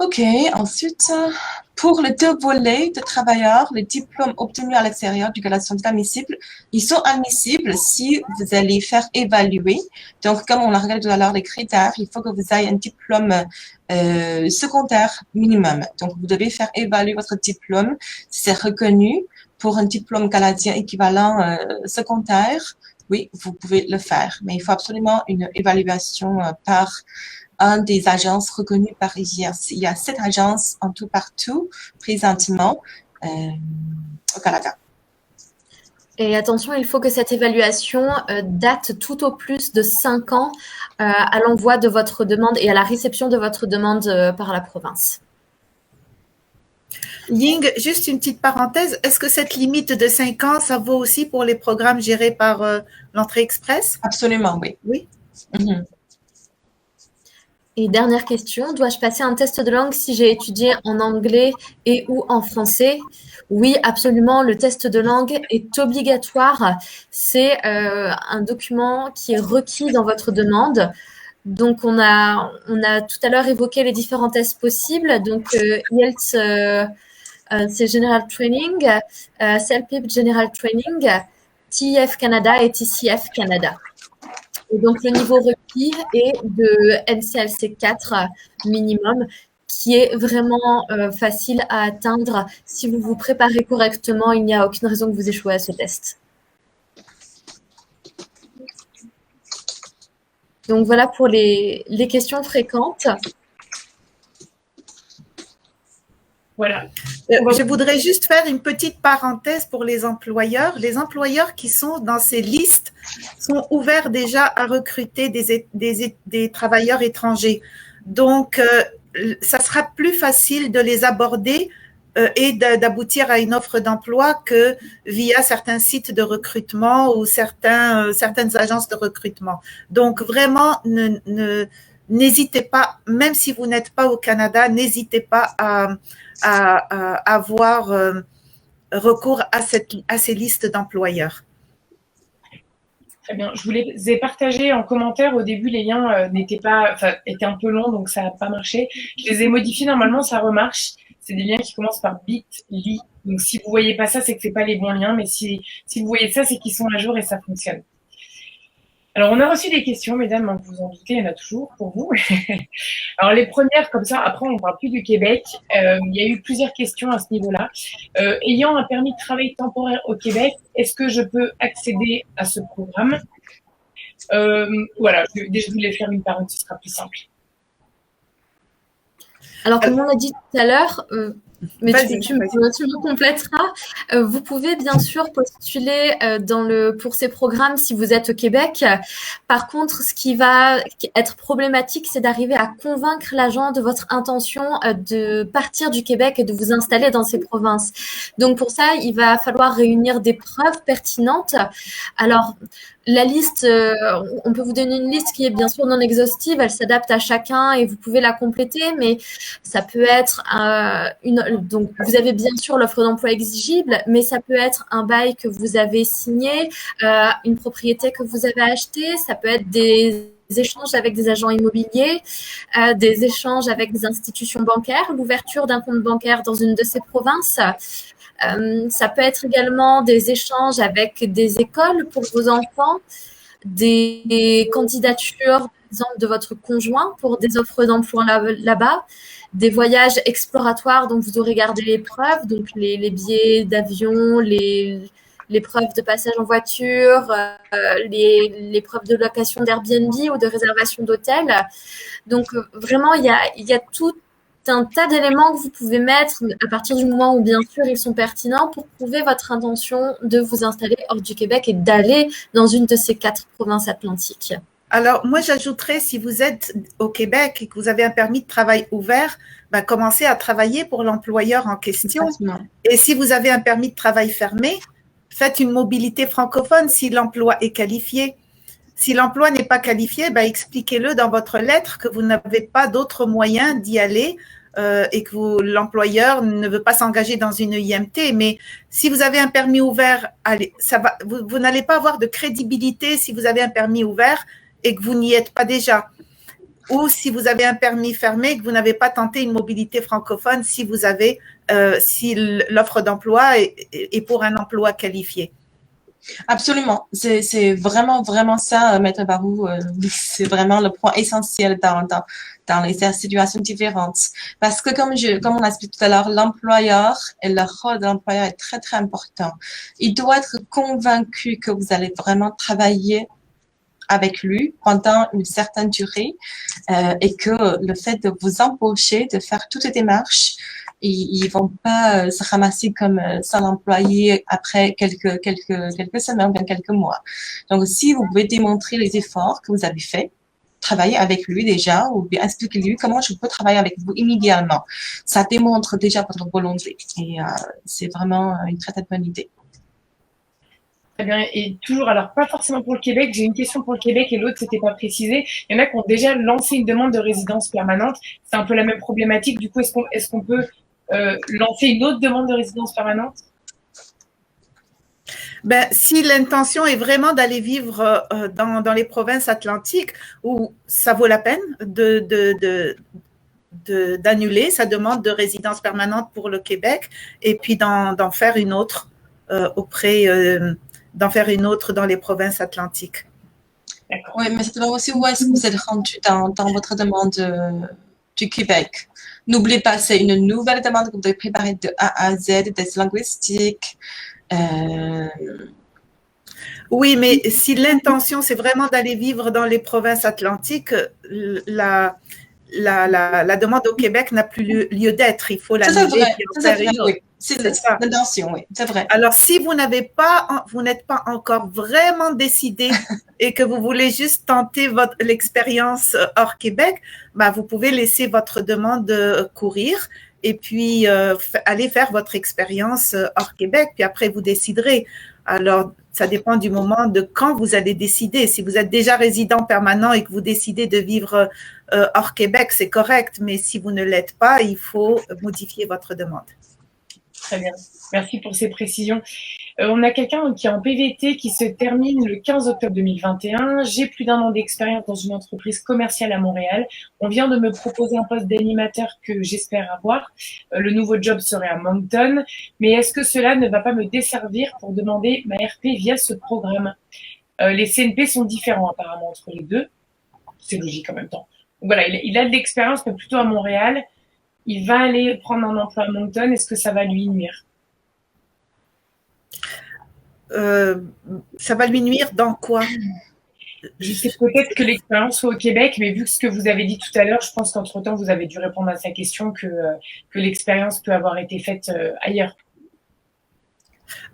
OK, ensuite, pour les 2 volets de travailleurs, les diplômes obtenus à l'extérieur du Canada sont admissibles. Ils sont admissibles si vous allez faire évaluer. Donc, comme on l'a regardé tout à l'heure, les critères, il faut que vous ayez un diplôme secondaire minimum. Donc, vous devez faire évaluer votre diplôme. Si c'est reconnu pour un diplôme canadien équivalent secondaire, oui, vous pouvez le faire. Mais il faut absolument une évaluation par une des agences reconnues par IGRC. Il y a 7 agences en tout partout, présentement, au Canada. Et attention, il faut que cette évaluation date tout au plus de 5 ans à l'envoi de votre demande et à la réception de votre demande par la province. Ying, juste une petite parenthèse, est-ce que cette limite de 5 ans, ça vaut aussi pour les programmes gérés par l'entrée express? Absolument, oui. Oui. Mm-hmm. Et dernière question, dois-je passer un test de langue si j'ai étudié en anglais et ou en français? Oui, absolument, le test de langue est obligatoire. C'est un document qui est requis dans votre demande. Donc, on a tout à l'heure évoqué les différents tests possibles. Donc, IELTS, c'est General Training, CELPIP General Training, TEF Canada et TCF Canada. Et donc, le niveau requis est de NCLC 4 minimum, qui est vraiment facile à atteindre. Si vous vous préparez correctement, il n'y a aucune raison que vous échouez à ce test. Donc, voilà pour les questions fréquentes. Voilà. Je voudrais juste faire une petite parenthèse pour les employeurs. Les employeurs qui sont dans ces listes sont ouverts déjà à recruter des travailleurs étrangers. Donc, ça sera plus facile de les aborder et d'aboutir à une offre d'emploi que via certains sites de recrutement ou certaines agences de recrutement. Donc, vraiment, n'hésitez pas, même si vous n'êtes pas au Canada, n'hésitez pas à avoir recours à ces listes d'employeurs. Très bien. Je vous les ai partagés en commentaire. Au début, les liens étaient un peu longs, donc ça n'a pas marché. Je les ai modifiés. Normalement, ça remarche. C'est des liens qui commencent par bit.ly. Donc, si vous voyez pas ça, c'est que c'est pas les bons liens. Mais si vous voyez ça, c'est qu'ils sont à jour et ça fonctionne. Alors, on a reçu des questions, mesdames, hein, vous vous en doutez, il y en a toujours pour vous. Alors, les premières, comme ça, après, on ne parle plus du Québec. Il y a eu plusieurs questions à ce niveau-là. Ayant un permis de travail temporaire au Québec, est-ce que je peux accéder à ce programme? Voilà, je voulais faire une parenthèse, ce sera plus simple. Alors, comme on l'a dit tout à l'heure, mais tu me compléteras. Vous pouvez bien sûr postuler pour ces programmes si vous êtes au Québec. Par contre, ce qui va être problématique, c'est d'arriver à convaincre l'agent de votre intention de partir du Québec et de vous installer dans ces provinces. Donc pour ça, il va falloir réunir des preuves pertinentes. Alors, la liste, on peut vous donner une liste qui est bien sûr non exhaustive, elle s'adapte à chacun et vous pouvez la compléter, mais ça peut être donc vous avez bien sûr l'offre d'emploi exigible, mais ça peut être un bail que vous avez signé, une propriété que vous avez achetée, ça peut être des échanges avec des agents immobiliers, des échanges avec des institutions bancaires, l'ouverture d'un compte bancaire dans une de ces provinces. Ça peut être également des échanges avec des écoles pour vos enfants, des candidatures, par exemple, de votre conjoint pour des offres d'emploi là-bas, des voyages exploratoires dont vous aurez gardé les preuves, donc les billets d'avion, les preuves de passage en voiture, les preuves de location d'Airbnb ou de réservation d'hôtel. Donc, vraiment, il y a tout un tas d'éléments que vous pouvez mettre à partir du moment où, bien sûr, ils sont pertinents pour prouver votre intention de vous installer hors du Québec et d'aller dans une de ces 4 provinces atlantiques. Alors, moi, j'ajouterais, si vous êtes au Québec et que vous avez un permis de travail ouvert, commencez à travailler pour l'employeur en question. Et si vous avez un permis de travail fermé, faites une mobilité francophone si l'emploi est qualifié. Si l'emploi n'est pas qualifié, expliquez-le dans votre lettre que vous n'avez pas d'autre moyen d'y aller et que l'employeur ne veut pas s'engager dans une IMT. Mais si vous avez un permis ouvert, vous n'allez pas avoir de crédibilité si vous avez un permis ouvert et que vous n'y êtes pas déjà. Ou si vous avez un permis fermé et que vous n'avez pas tenté une mobilité francophone si l'offre d'emploi est pour un emploi qualifié. Absolument. C'est vraiment, vraiment ça, Maître Barou. C'est vraiment le point essentiel dans les situations différentes. Parce que comme on a expliqué tout à l'heure, l'employeur et le rôle de l'employeur est très, très important. Il doit être convaincu que vous allez vraiment travailler avec lui pendant une certaine durée et que le fait de vous embaucher, de faire toutes les démarches, ils vont pas se ramasser comme sans employé après quelques semaines, bien quelques mois. Donc, si vous pouvez démontrer les efforts que vous avez faits, travailler avec lui déjà ou bien expliquer-lui comment je peux travailler avec vous immédiatement. Ça démontre déjà votre volonté et c'est vraiment une très, très bonne idée. Très bien. Et toujours, alors pas forcément pour le Québec, j'ai une question pour le Québec et l'autre, c'était pas précisé. Il y en a qui ont déjà lancé une demande de résidence permanente. C'est un peu la même problématique. Du coup, est-ce qu'on peut lancer une autre demande de résidence permanente? Ben, si l'intention est vraiment d'aller vivre dans les provinces atlantiques, où ça vaut la peine d'annuler sa demande de résidence permanente pour le Québec et puis d'en faire une autre d'en faire une autre dans les provinces atlantiques. Oui, mais c'est aussi où est-ce que vous êtes rendu dans votre demande du Québec. N'oubliez pas, c'est une nouvelle demande que vous devez préparer de A à Z, des linguistiques. Oui, mais si l'intention, c'est vraiment d'aller vivre dans les provinces atlantiques, la demande au Québec n'a plus lieu d'être. Il faut l'annuler. C'est l'intention, oui, c'est vrai. Alors, si vous n'êtes pas encore vraiment décidé et que vous voulez juste tenter l'expérience hors Québec, bah, vous pouvez laisser votre demande courir et puis aller faire votre expérience hors Québec, puis après vous déciderez. Alors, ça dépend du moment de quand vous allez décider. Si vous êtes déjà résident permanent et que vous décidez de vivre hors Québec, c'est correct, mais si vous ne l'êtes pas, il faut modifier votre demande. Très bien. Merci pour ces précisions. On a quelqu'un qui est en PVT qui se termine le 15 octobre 2021. J'ai plus d'1 an d'expérience dans une entreprise commerciale à Montréal. On vient de me proposer un poste d'animateur que j'espère avoir. Le nouveau job serait à Moncton. Mais est-ce que cela ne va pas me desservir pour demander ma RP via ce programme? Les CNP sont différents apparemment entre les deux. C'est logique en même temps. Donc voilà, il a de l'expérience, mais plutôt à Montréal. Il va aller prendre un emploi à Moncton. Est-ce que ça va lui nuire? Ça va lui nuire dans quoi? Je sais peut-être que l'expérience soit au Québec, mais vu ce que vous avez dit tout à l'heure, je pense qu'entre-temps, vous avez dû répondre à sa question que l'expérience peut avoir été faite ailleurs.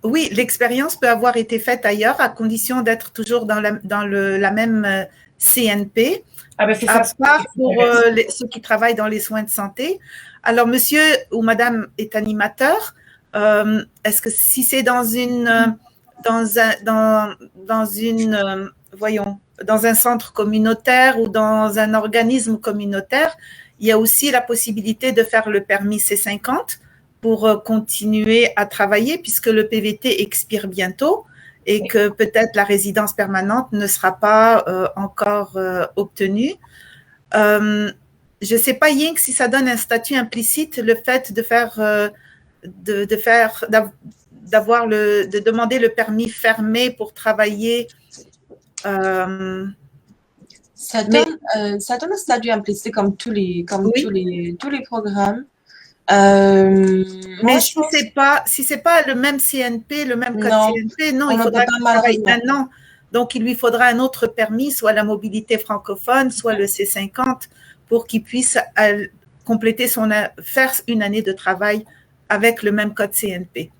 Oui, l'expérience peut avoir été faite ailleurs à condition d'être toujours dans la même CNP. Ah ben c'est ça. À part pour ceux qui travaillent dans les soins de santé. Alors, monsieur ou madame est animateur. Est-ce que si c'est dans un centre communautaire ou dans un organisme communautaire, il y a aussi la possibilité de faire le permis C50 pour continuer à travailler puisque le PVT expire bientôt et que peut-être la résidence permanente ne sera pas encore obtenue. Je ne sais pas, Ying, si ça donne un statut implicite, le fait de demander le permis fermé pour travailler. Ça donne un statut implicite comme tous les programmes. Mais si c'est pas le même CNP, le même code CNP, non, il faudra qu'il travaille 1 an. Donc, il lui faudra un autre permis, soit la mobilité francophone, soit le C50, pour qu'il puisse faire 1 année de travail avec le même code CNP.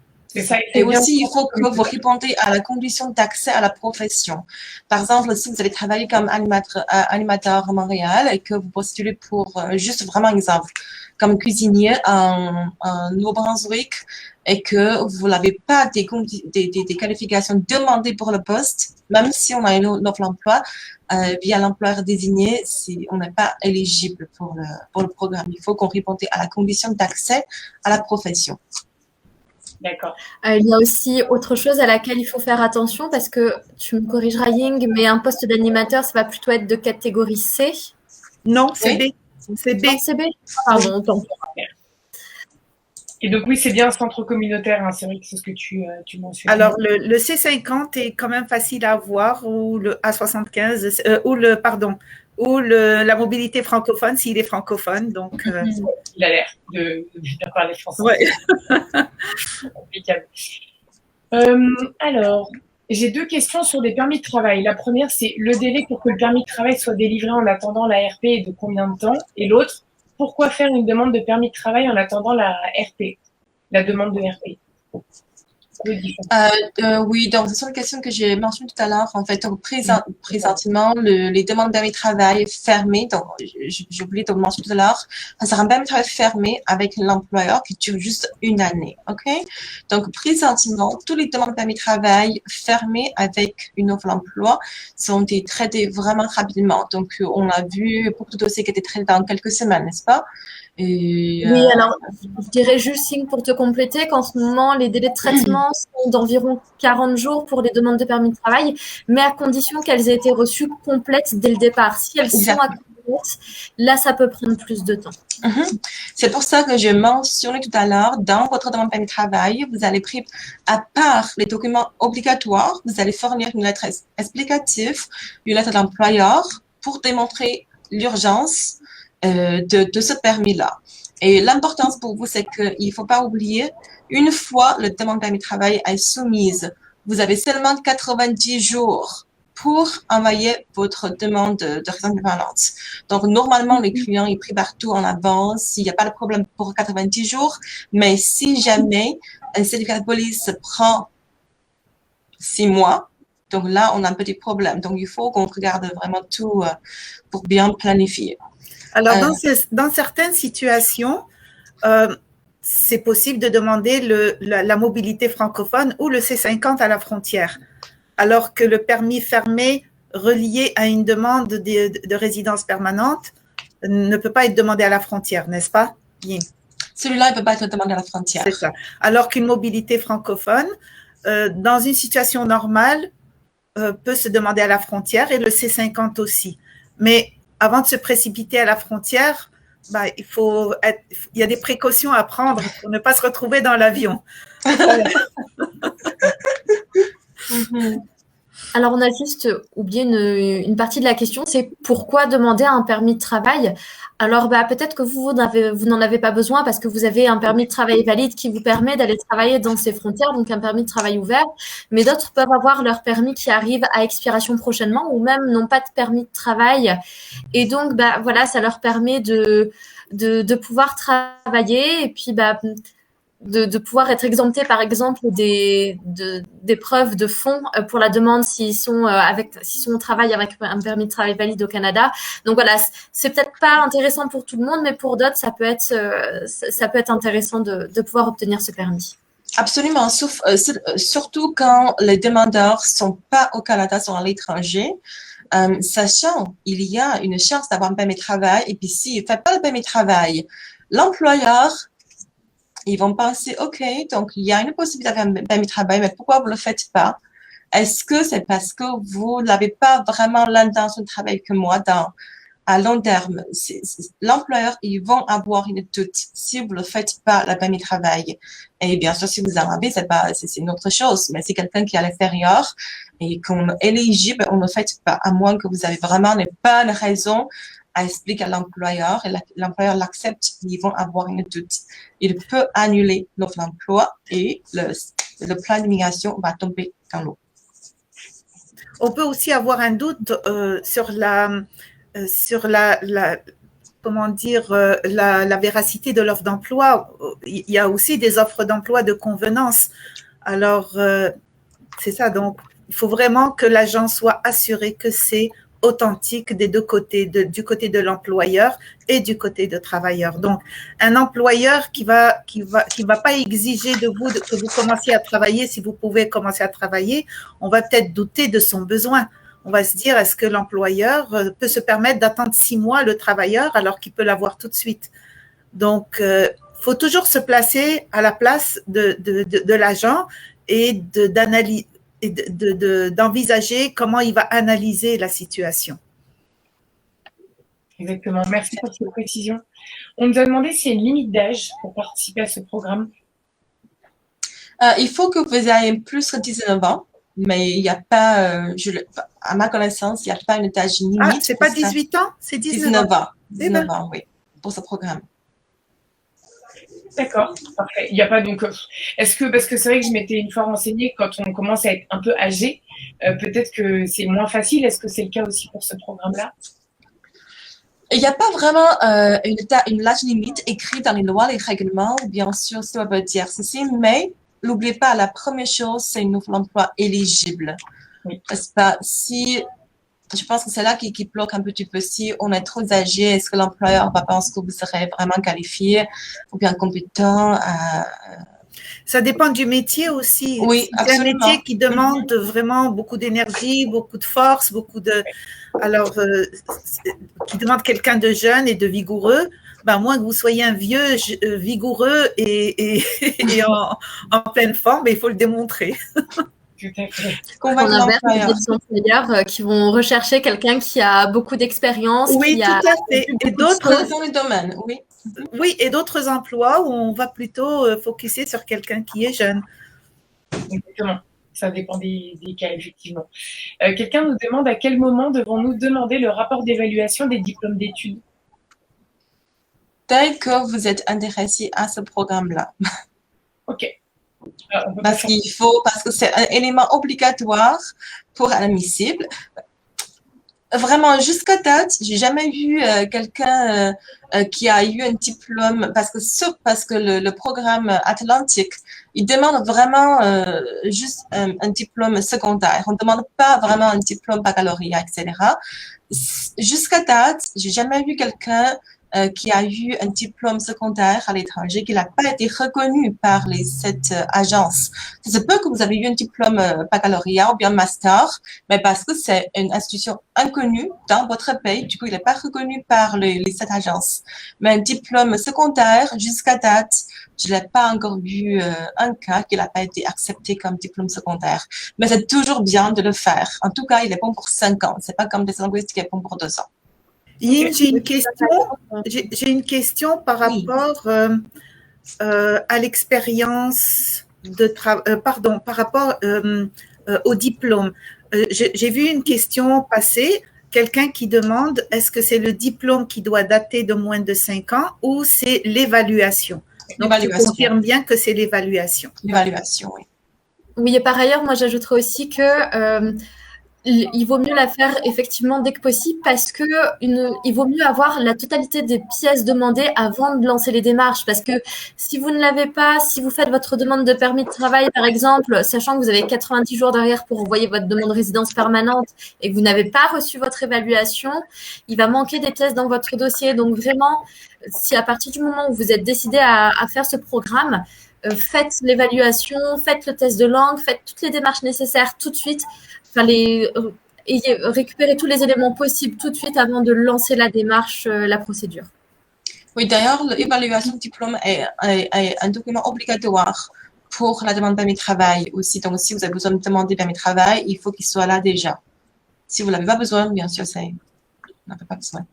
Et aussi, il faut que vous répondiez à la condition d'accès à la profession. Par exemple, si vous allez travailler comme animateur à Montréal et que vous postulez pour, juste vraiment exemple, comme cuisinier en Nouveau-Brunswick et que vous n'avez pas des qualifications demandées pour le poste, même si on a une offre d'emploi via l'employeur désigné, on n'est pas éligible pour le programme. Il faut qu'on réponde à la condition d'accès à la profession. D'accord. Il y a aussi autre chose à laquelle il faut faire attention parce que tu me corrigeras, Ying, mais un poste d'animateur, ça va plutôt être de catégorie C. Non, c'est B. C'est B. Non, c'est B. Pardon, tant pis. Et donc oui, c'est bien un centre communautaire, hein, c'est vrai que c'est ce que tu mentionnes. Alors le C50 est quand même facile à avoir ou le A75 ou la mobilité francophone s'il est francophone. Donc il a l'air de bien parler français. Ouais. Impeccable. Alors, j'ai 2 questions sur des permis de travail. La première, c'est le délai pour que le permis de travail soit délivré en attendant la RP est de combien de temps? Et l'autre, pourquoi faire une demande de permis de travail en attendant la RP, la demande de RP? Oui, donc c'est une question que j'ai mentionnée tout à l'heure. En fait, présentement, les demandes de permis de travail fermées, donc j'ai oublié de le mentionner tout à l'heure, ça sera un permis de travail fermé avec l'employeur qui dure juste 1 année, ok? Donc présentement, tous les demandes de permis de travail fermées avec une offre d'emploi sont traitées vraiment rapidement. Donc on a vu beaucoup de dossiers qui étaient traités dans quelques semaines, n'est-ce pas? Et, Oui, alors je dirais juste, signe pour te compléter, qu'en ce moment, les délais de traitement sont d'environ 40 jours pour les demandes de permis de travail, mais à condition qu'elles aient été reçues complètes dès le départ. Si elles sont incomplètes, là, ça peut prendre plus de temps. C'est pour ça que je mentionnais tout à l'heure, dans votre demande de permis de travail, vous allez à part les documents obligatoires, vous allez fournir une lettre explicative, une lettre d'employeur pour démontrer l'urgence de ce permis-là. Et l'importance pour vous, c'est qu'il ne faut pas oublier, une fois la demande de permis de travail est soumise, vous avez seulement 90 jours pour envoyer votre demande de résidence permanente. Donc, normalement, les clients, ils prient partout en avance. Il n'y a pas de problème pour 90 jours. Mais si jamais un certificat de police prend 6 mois, donc là, on a un petit problème. Donc, il faut qu'on regarde vraiment tout pour bien planifier. Alors, dans certaines situations, c'est possible de demander la mobilité francophone ou le C50 à la frontière, alors que le permis fermé relié à une demande de résidence permanente ne peut pas être demandé à la frontière, n'est-ce pas? Bien. Celui-là, il ne peut pas être demandé à la frontière. C'est ça. Alors qu'une mobilité francophone, dans une situation normale, peut se demander à la frontière et le C50 aussi. Mais avant de se précipiter à la frontière, il y a des précautions à prendre pour ne pas se retrouver dans l'avion. Alors, on a juste oublié une partie de la question, c'est pourquoi demander un permis de travail? Alors, peut-être que vous n'en avez pas besoin parce que vous avez un permis de travail valide qui vous permet d'aller travailler dans ces frontières, donc un permis de travail ouvert. Mais d'autres peuvent avoir leur permis qui arrive à expiration prochainement ou même n'ont pas de permis de travail. Et donc, voilà, ça leur permet de pouvoir travailler et puis, de pouvoir être exempté, par exemple, des preuves de fonds pour la demande s'ils sont au travail avec un permis de travail valide au Canada. Donc voilà, c'est peut-être pas intéressant pour tout le monde, mais pour d'autres, ça peut être intéressant de pouvoir obtenir ce permis. Absolument, surtout quand les demandeurs sont pas au Canada, sont à l'étranger. Sachant, il y a une chance d'avoir un permis de travail, et puis s'il ne fait pas le permis de travail, l'employeur, ils vont penser, OK, donc il y a une possibilité d'avoir un permis de travail, mais pourquoi vous ne le faites pas? Est-ce que c'est parce que vous n'avez pas vraiment l'intention de travailler que moi à long terme? L'employeur, ils vont avoir une doute si vous ne faites pas le permis de travail. Et bien sûr, si vous en avez, c'est une autre chose. Mais si quelqu'un qui est à l'extérieur et qu'on est éligible, on ne le fait pas, à moins que vous avez vraiment une bonne raison à expliquer à l'employeur et l'employeur l'accepte, ils vont avoir une doute. Il peut annuler l'offre d'emploi et le plan d'immigration va tomber dans l'eau. On peut aussi avoir un doute sur la véracité de l'offre d'emploi. Il y a aussi des offres d'emploi de convenance. Alors, c'est ça. Donc, il faut vraiment que l'agent soit assuré que c'est authentique des deux côtés, du côté de l'employeur et du côté de travailleur. Donc, un employeur qui va pas exiger de vous que vous commenciez à travailler si vous pouvez commencer à travailler, on va peut-être douter de son besoin. On va se dire, est-ce que l'employeur peut se permettre d'attendre 6 mois le travailleur alors qu'il peut l'avoir tout de suite? Donc, faut toujours se placer à la place de l'agent et d'envisager comment il va analyser la situation. Exactement. Merci pour cette précision. On nous a demandé s'il y a une limite d'âge pour participer à ce programme. Il faut que vous ayez plus de 19 ans, mais il n'y a pas, à ma connaissance, il n'y a pas une âge limite. Ah, c'est pas 18 ans, c'est 19 ans. 19 ans, oui, pour ce programme. D'accord, parfait. Il n'y a pas donc. Est-ce que, parce que c'est vrai que je m'étais une fois renseignée, quand on commence à être un peu âgé, peut-être que c'est moins facile. Est-ce que c'est le cas aussi pour ce programme-là? Il n'y a pas vraiment une âge limite écrite dans les lois, les règlements, bien sûr, ça veut dire ceci, mais n'oubliez pas, la première chose, c'est une offre d'emploi éligible. Oui. Parce que je pense que c'est là qui bloque un petit peu. Si on est trop âgé, est-ce que l'employeur va penser que vous serez vraiment qualifié ou bien compétent? Ça dépend du métier aussi. Oui, c'est un métier qui demande vraiment beaucoup d'énergie, beaucoup de force, qui demande quelqu'un de jeune et de vigoureux. à moins que vous soyez un vieux vigoureux et en pleine forme, il faut le démontrer. Tout à fait. À l'inverse, il y a des employeurs qui vont rechercher quelqu'un qui a beaucoup d'expérience. Oui, tout à fait. Et d'autres dans le domaine, oui. Oui, et d'autres emplois où on va plutôt focuser sur quelqu'un qui est jeune. Exactement. Ça dépend des cas, effectivement. Quelqu'un nous demande à quel moment devons-nous demander le rapport d'évaluation des diplômes d'études? Dès que vous êtes intéressé à ce programme-là. OK. Parce que c'est un élément obligatoire pour admissible. Vraiment, jusqu'à date, j'ai jamais vu quelqu'un qui a eu un diplôme, parce que le programme Atlantique, il demande vraiment juste un diplôme secondaire. On ne demande pas vraiment un diplôme baccalauréat, etc. Jusqu'à date, j'ai jamais vu quelqu'un qui a eu un diplôme secondaire à l'étranger, qui n'a pas été reconnu par cette agence. Ça se peut que vous avez eu un diplôme baccalauréat ou bien master, mais parce que c'est une institution inconnue dans votre pays, du coup, il n'est pas reconnu par cette agence. Mais un diplôme secondaire, jusqu'à date, je n'ai pas encore vu un cas qui n'a pas été accepté comme diplôme secondaire. Mais c'est toujours bien de le faire. En tout cas, il est bon pour 5 ans. C'est pas comme des linguistes qui est bon pour 2 ans. Ying, j'ai une question par rapport à l'expérience par rapport au diplôme. J'ai vu une question passer, quelqu'un qui demande est-ce que c'est le diplôme qui doit dater de moins de 5 ans ou c'est l'évaluation? Donc, tu confirmes bien que c'est l'évaluation. L'évaluation, oui. Oui, et par ailleurs, moi, j'ajouterais aussi que il vaut mieux la faire effectivement dès que possible parce que il vaut mieux avoir la totalité des pièces demandées avant de lancer les démarches. Parce que si vous ne l'avez pas, si vous faites votre demande de permis de travail, par exemple, sachant que vous avez 90 jours derrière pour envoyer votre demande de résidence permanente et que vous n'avez pas reçu votre évaluation, il va manquer des pièces dans votre dossier. Donc vraiment, si à partir du moment où vous êtes décidé à faire ce programme, faites l'évaluation, faites le test de langue, faites toutes les démarches nécessaires tout de suite. Récupérer tous les éléments possibles tout de suite avant de lancer la démarche, la procédure. Oui, d'ailleurs, l'évaluation de diplôme est un document obligatoire pour la demande de permis de travail aussi. Donc, si vous avez besoin de demander permis de travail, il faut qu'il soit là déjà. Si vous ne l'avez pas besoin, bien sûr, on n'en fait pas besoin.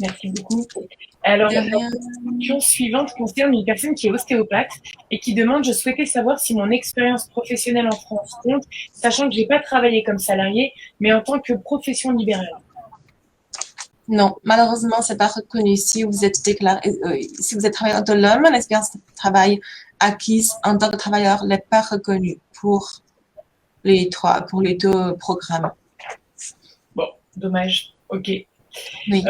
Merci beaucoup. Alors, la question suivante concerne une personne qui est ostéopathe et qui demande « Je souhaitais savoir si mon expérience professionnelle en France compte, sachant que je n'ai pas travaillé comme salarié, mais en tant que profession libérale. » Non, malheureusement, ce n'est pas reconnu. Si vous êtes si vous êtes travailleur autonome, l'expérience de travail acquise en tant que travailleur n'est pas reconnue pour les deux programmes. Bon, dommage. OK. Oui.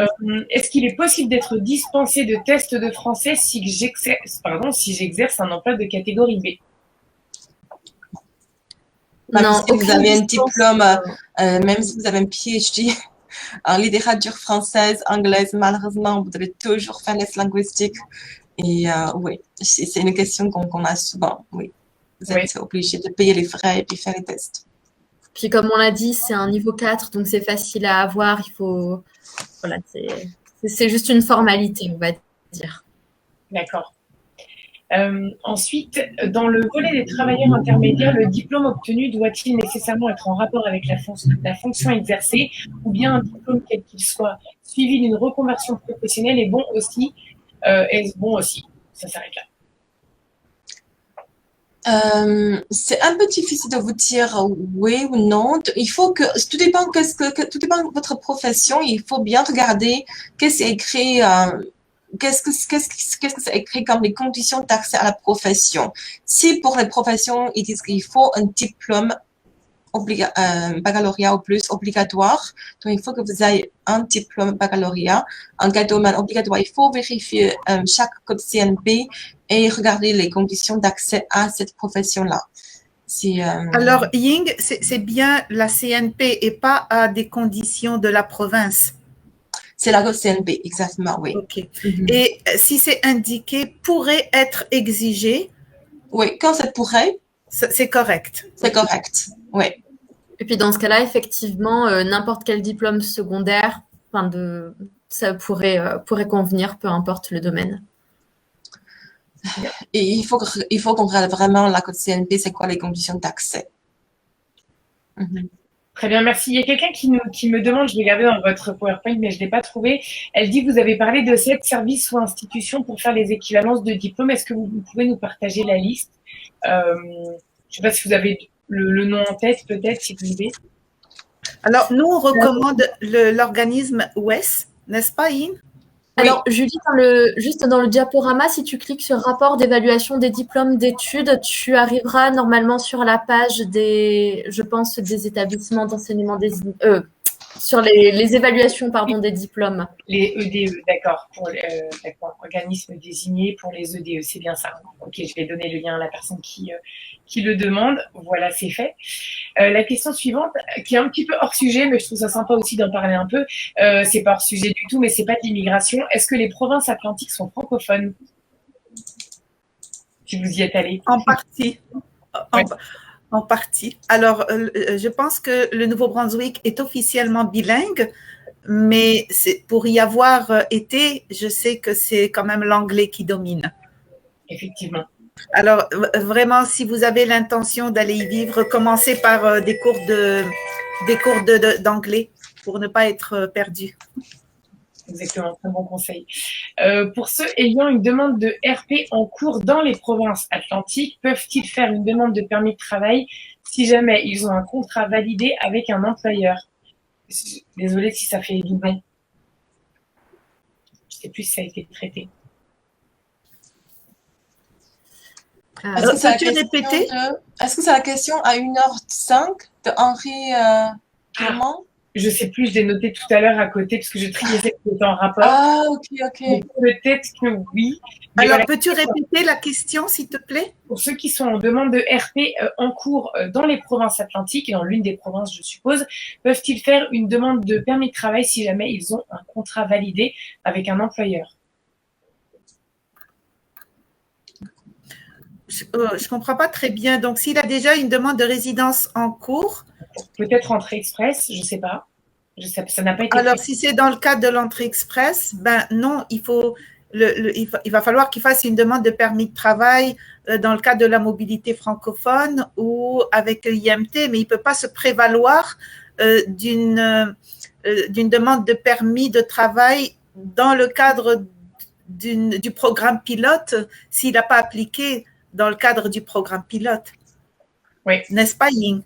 Est-ce qu'il est possible d'être dispensé de tests de français si j'exerce un emploi de catégorie B? Non, si vous avez un diplôme, même si vous avez un PhD en littérature française, anglaise, malheureusement, vous devez toujours faire les linguistiques. Et oui, c'est une question qu'on a souvent. Oui, vous êtes obligé de payer les frais et puis faire les tests. Puis comme on l'a dit, c'est un niveau 4, donc c'est facile à avoir. Il faut, voilà, c'est juste une formalité, on va dire. D'accord. Ensuite, dans le volet des travailleurs intermédiaires, le diplôme obtenu doit-il nécessairement être en rapport avec la fonction exercée ou bien un diplôme quel qu'il soit suivi d'une reconversion professionnelle est bon aussi? Est-ce bon aussi? Ça s'arrête là. C'est un peu difficile de vous dire oui ou non. Il faut que tout dépend de votre profession. Il faut bien regarder qu'est-ce qui est écrit. Qu'est-ce que c'est écrit comme les conditions d'accès à la profession. Si pour les professions, ils disent qu'il faut un diplôme baccalauréat ou plus obligatoire, donc il faut que vous ayez un diplôme baccalauréat. En cas de domaine obligatoire, il faut vérifier chaque code CNP et regarder les conditions d'accès à cette profession-là. Alors, Ying, c'est bien la CNP et pas à des conditions de la province. C'est la CNP, exactement, oui. OK. Et si c'est indiqué pourrait être exigé? Oui, quand ça pourrait. C'est correct. C'est correct, oui. Et puis dans ce cas-là, effectivement, n'importe quel diplôme secondaire, ça pourrait convenir, peu importe le domaine. Et il faut qu'on regarde vraiment la code CNP, c'est quoi les conditions d'accès. Très bien, merci. Il y a quelqu'un qui me demande, je regardais dans votre PowerPoint, mais je ne l'ai pas trouvé. Elle dit, vous avez parlé de 7 services ou institutions pour faire les équivalences de diplômes. Est-ce que vous pouvez nous partager la liste? Je ne sais pas si vous avez le nom en tête, peut-être, si vous voulez. Alors, nous, on recommande l'organisme WES, n'est-ce pas, In? Alors, Julie, juste dans le diaporama, si tu cliques sur rapport d'évaluation des diplômes d'études, tu arriveras normalement sur la page je pense, des établissements d'enseignement sur les évaluations, des diplômes. Les EDE, d'accord, d'accord, organisme désigné pour les EDE, c'est bien ça. Ok, je vais donner le lien à la personne qui le demande. Voilà, c'est fait. La question suivante, qui est un petit peu hors sujet, mais je trouve ça sympa aussi d'en parler un peu. C'est pas hors sujet du tout, mais c'est pas de l'immigration. Est-ce que les provinces atlantiques sont francophones? Si vous y êtes allé. En partie. Ouais. En partie. Alors, je pense que le Nouveau-Brunswick est officiellement bilingue, mais pour y avoir été, je sais que c'est quand même l'anglais qui domine. Effectivement. Alors, vraiment, si vous avez l'intention d'aller y vivre, commencez par des cours d'anglais pour ne pas être perdu. Exactement, très bon conseil. Pour ceux ayant une demande de RP en cours dans les provinces atlantiques, peuvent-ils faire une demande de permis de travail si jamais ils ont un contrat validé avec un employeur? Désolée si ça fait doublon. Je ne sais plus si ça a été traité. Est-ce que c'est la question à 1h05 de Henri Clément? Je ne sais plus, je l'ai noté tout à l'heure à côté parce que je triais celle qui était en rapport. Ah, ok. Peut-être que oui. Alors, voilà. Peux-tu répéter la question, s'il te plaît? Pour ceux qui sont en demande de RP en cours dans les provinces atlantiques, et dans l'une des provinces, je suppose, peuvent-ils faire une demande de permis de travail si jamais ils ont un contrat validé avec un employeur? Je ne comprends pas très bien. Donc, s'il a déjà une demande de résidence en cours… Peut-être entrée express, je ne sais pas. Ça n'a pas été… Alors, si c'est dans le cadre de l'entrée express, ben non, il va falloir qu'il fasse une demande de permis de travail dans le cadre de la mobilité francophone ou avec l'IMT, mais il ne peut pas se prévaloir d'une demande de permis de travail dans le cadre du programme pilote s'il n'a pas appliqué dans le cadre du programme pilote. Oui. N'est-ce pas, Ying?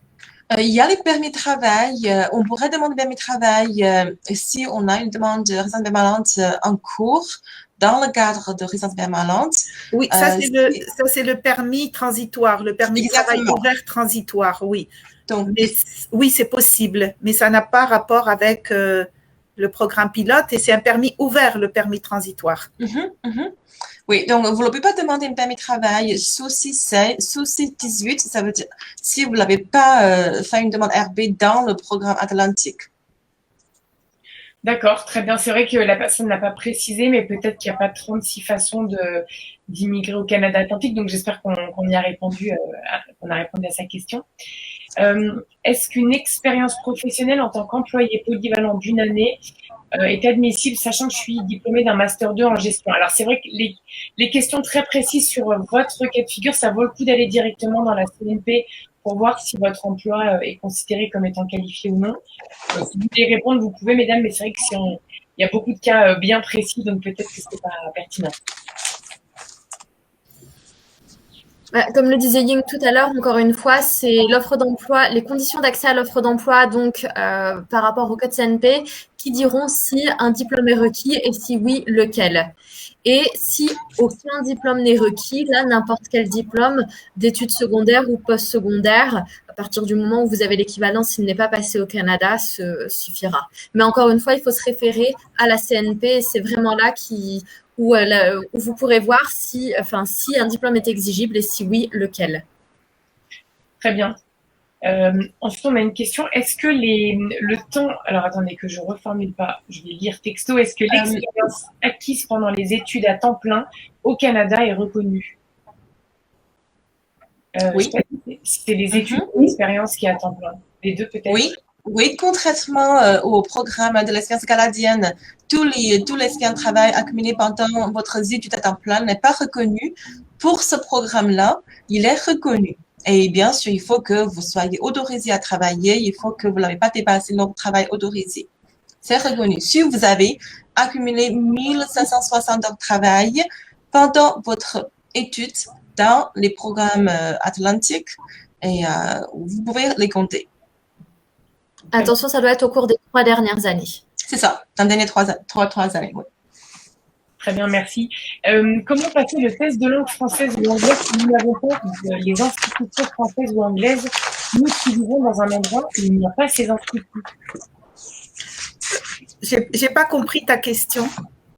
Il y a les permis de travail. On pourrait demander permis de travail si on a une demande de résidence permanente en cours dans le cadre de résidence permanente. Oui, ça c'est le permis transitoire, le permis de travail ouvert transitoire, oui. Donc, oui, c'est possible, mais ça n'a pas rapport avec le programme pilote et c'est un permis ouvert, le permis transitoire. Oui, donc vous ne pouvez pas demander un permis de travail sous 618, ça veut dire si vous n'avez pas fait une demande RB dans le programme atlantique. D'accord, très bien. C'est vrai que la personne n'a pas précisé, mais peut-être qu'il n'y a pas 36 façons d'immigrer au Canada atlantique, donc j'espère qu'on y a répondu, qu'on a répondu à sa question. Est-ce qu'une expérience professionnelle en tant qu'employé polyvalent d'une année est admissible, sachant que je suis diplômée d'un Master 2 en gestion? Alors, c'est vrai que les questions très précises sur votre cas de figure, ça vaut le coup d'aller directement dans la CNP pour voir si votre emploi est considéré comme étant qualifié ou non. Si vous voulez répondre, vous pouvez, mesdames, mais c'est vrai qu'il y a beaucoup de cas bien précis, donc peut-être que ce n'est pas pertinent. Comme le disait Ying tout à l'heure, encore une fois, c'est l'offre d'emploi, les conditions d'accès à l'offre d'emploi, donc par rapport au code CNP, qui diront si un diplôme est requis et si oui, lequel. Et si aucun diplôme n'est requis, là, n'importe quel diplôme d'études secondaires ou postsecondaires, à partir du moment où vous avez l'équivalence, s'il n'est pas passé au Canada, suffira. Mais encore une fois, il faut se référer à la CNP. C'est vraiment là où vous pourrez voir si un diplôme est exigible et si oui, lequel. Très bien. Ensuite, on a une question. Est-ce que le temps… Alors, attendez que je ne reformule pas. Je vais lire texto. Est-ce que l'expérience acquise pendant les études à temps plein au Canada est reconnue? Oui. C'est les études ou l'expérience qui est à temps plein? Les deux, peut-être? Oui. Oui, contrairement au programme de l'expérience canadienne, tous les scans de travail accumulés pendant votre étude à temps plein n'est pas reconnu. Pour ce programme-là, il est reconnu. Et bien sûr, il faut que vous soyez autorisé à travailler, il faut que vous n'avez pas dépassé le travail autorisé. C'est reconnu. Si vous avez accumulé 1560 heures de travail pendant votre étude dans les programmes atlantiques, et vous pouvez les compter. Attention, ça doit être au cours des 3 dernières années. C'est ça, dans les dernières 3 années, oui. Très bien, merci. Comment passer le test de langue française ou anglaise si nous n'avons pas les institutions françaises ou anglaises, nous qui vivons dans un endroit où il n'y a pas ces instituts? J'ai pas compris ta question.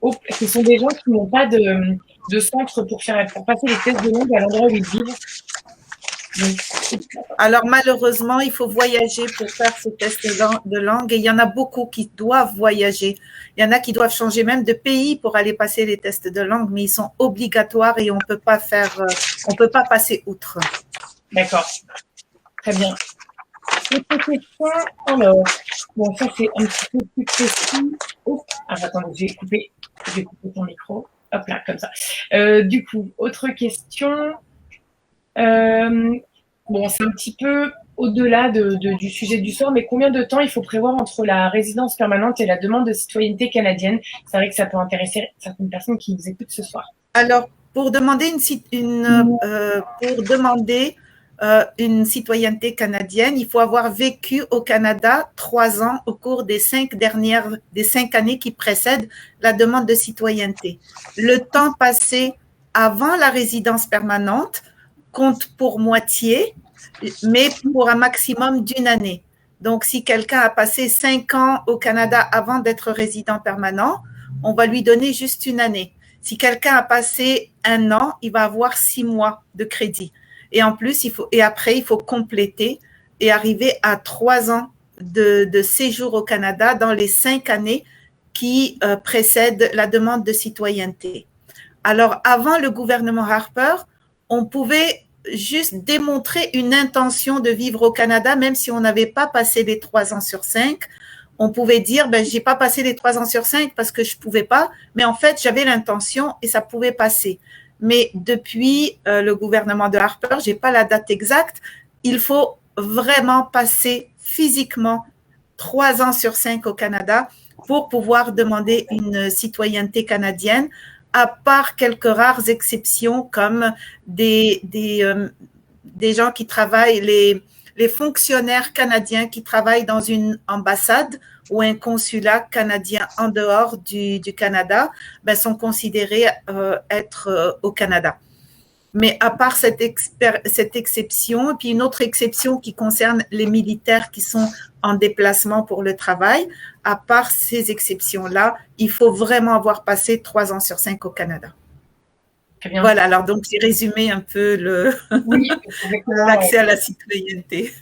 Oh, ce sont des gens qui n'ont pas de centre pour passer les tests de langue à l'endroit où ils vivent. Donc, alors malheureusement, il faut voyager pour faire ce test de langue et il y en a beaucoup qui doivent voyager. Il y en a qui doivent changer même de pays pour aller passer les tests de langue, mais ils sont obligatoires et on peut pas passer outre. D'accord. Très bien. Autre question, alors, bon, ça c'est un petit peu plus précis. Oh, attendez, j'ai coupé ton micro. Hop là, comme ça. Du coup, autre question. Bon, c'est un petit peu au-delà du sujet du soir, mais combien de temps il faut prévoir entre la résidence permanente et la demande de citoyenneté canadienne? C'est vrai que ça peut intéresser certaines personnes qui nous écoutent ce soir. Alors, pour demander une citoyenneté canadienne, il faut avoir vécu au Canada 3 ans au cours des 5 années qui précèdent la demande de citoyenneté. Le temps passé avant la résidence permanente compte pour moitié, mais pour un maximum d'1 année. Donc, si quelqu'un a passé 5 ans au Canada avant d'être résident permanent, on va lui donner juste 1 année. Si quelqu'un a passé 1 an, il va avoir 6 mois de crédit. Et en plus, après, il faut compléter et arriver à 3 ans de séjour au Canada dans les 5 années qui précèdent la demande de citoyenneté. Alors, avant le gouvernement Harper, on pouvait juste démontrer une intention de vivre au Canada, même si on n'avait pas passé les 3 ans sur 5. On pouvait dire, j'ai pas passé les 3 ans sur 5 parce que je pouvais pas, mais en fait, j'avais l'intention et ça pouvait passer. Mais depuis le gouvernement de Harper, j'ai pas la date exacte, il faut vraiment passer physiquement 3 ans sur 5 au Canada pour pouvoir demander une citoyenneté canadienne, à part quelques rares exceptions comme des gens qui travaillent, les fonctionnaires canadiens qui travaillent dans une ambassade ou un consulat canadien en dehors du Canada, sont considérés être au Canada. Mais à part cette exception, puis une autre exception qui concerne les militaires qui sont en déplacement pour le travail, à part ces exceptions-là, il faut vraiment avoir passé 3 ans sur 5 au Canada. Très bien. Voilà, alors donc j'ai résumé un peu l'accès à la citoyenneté.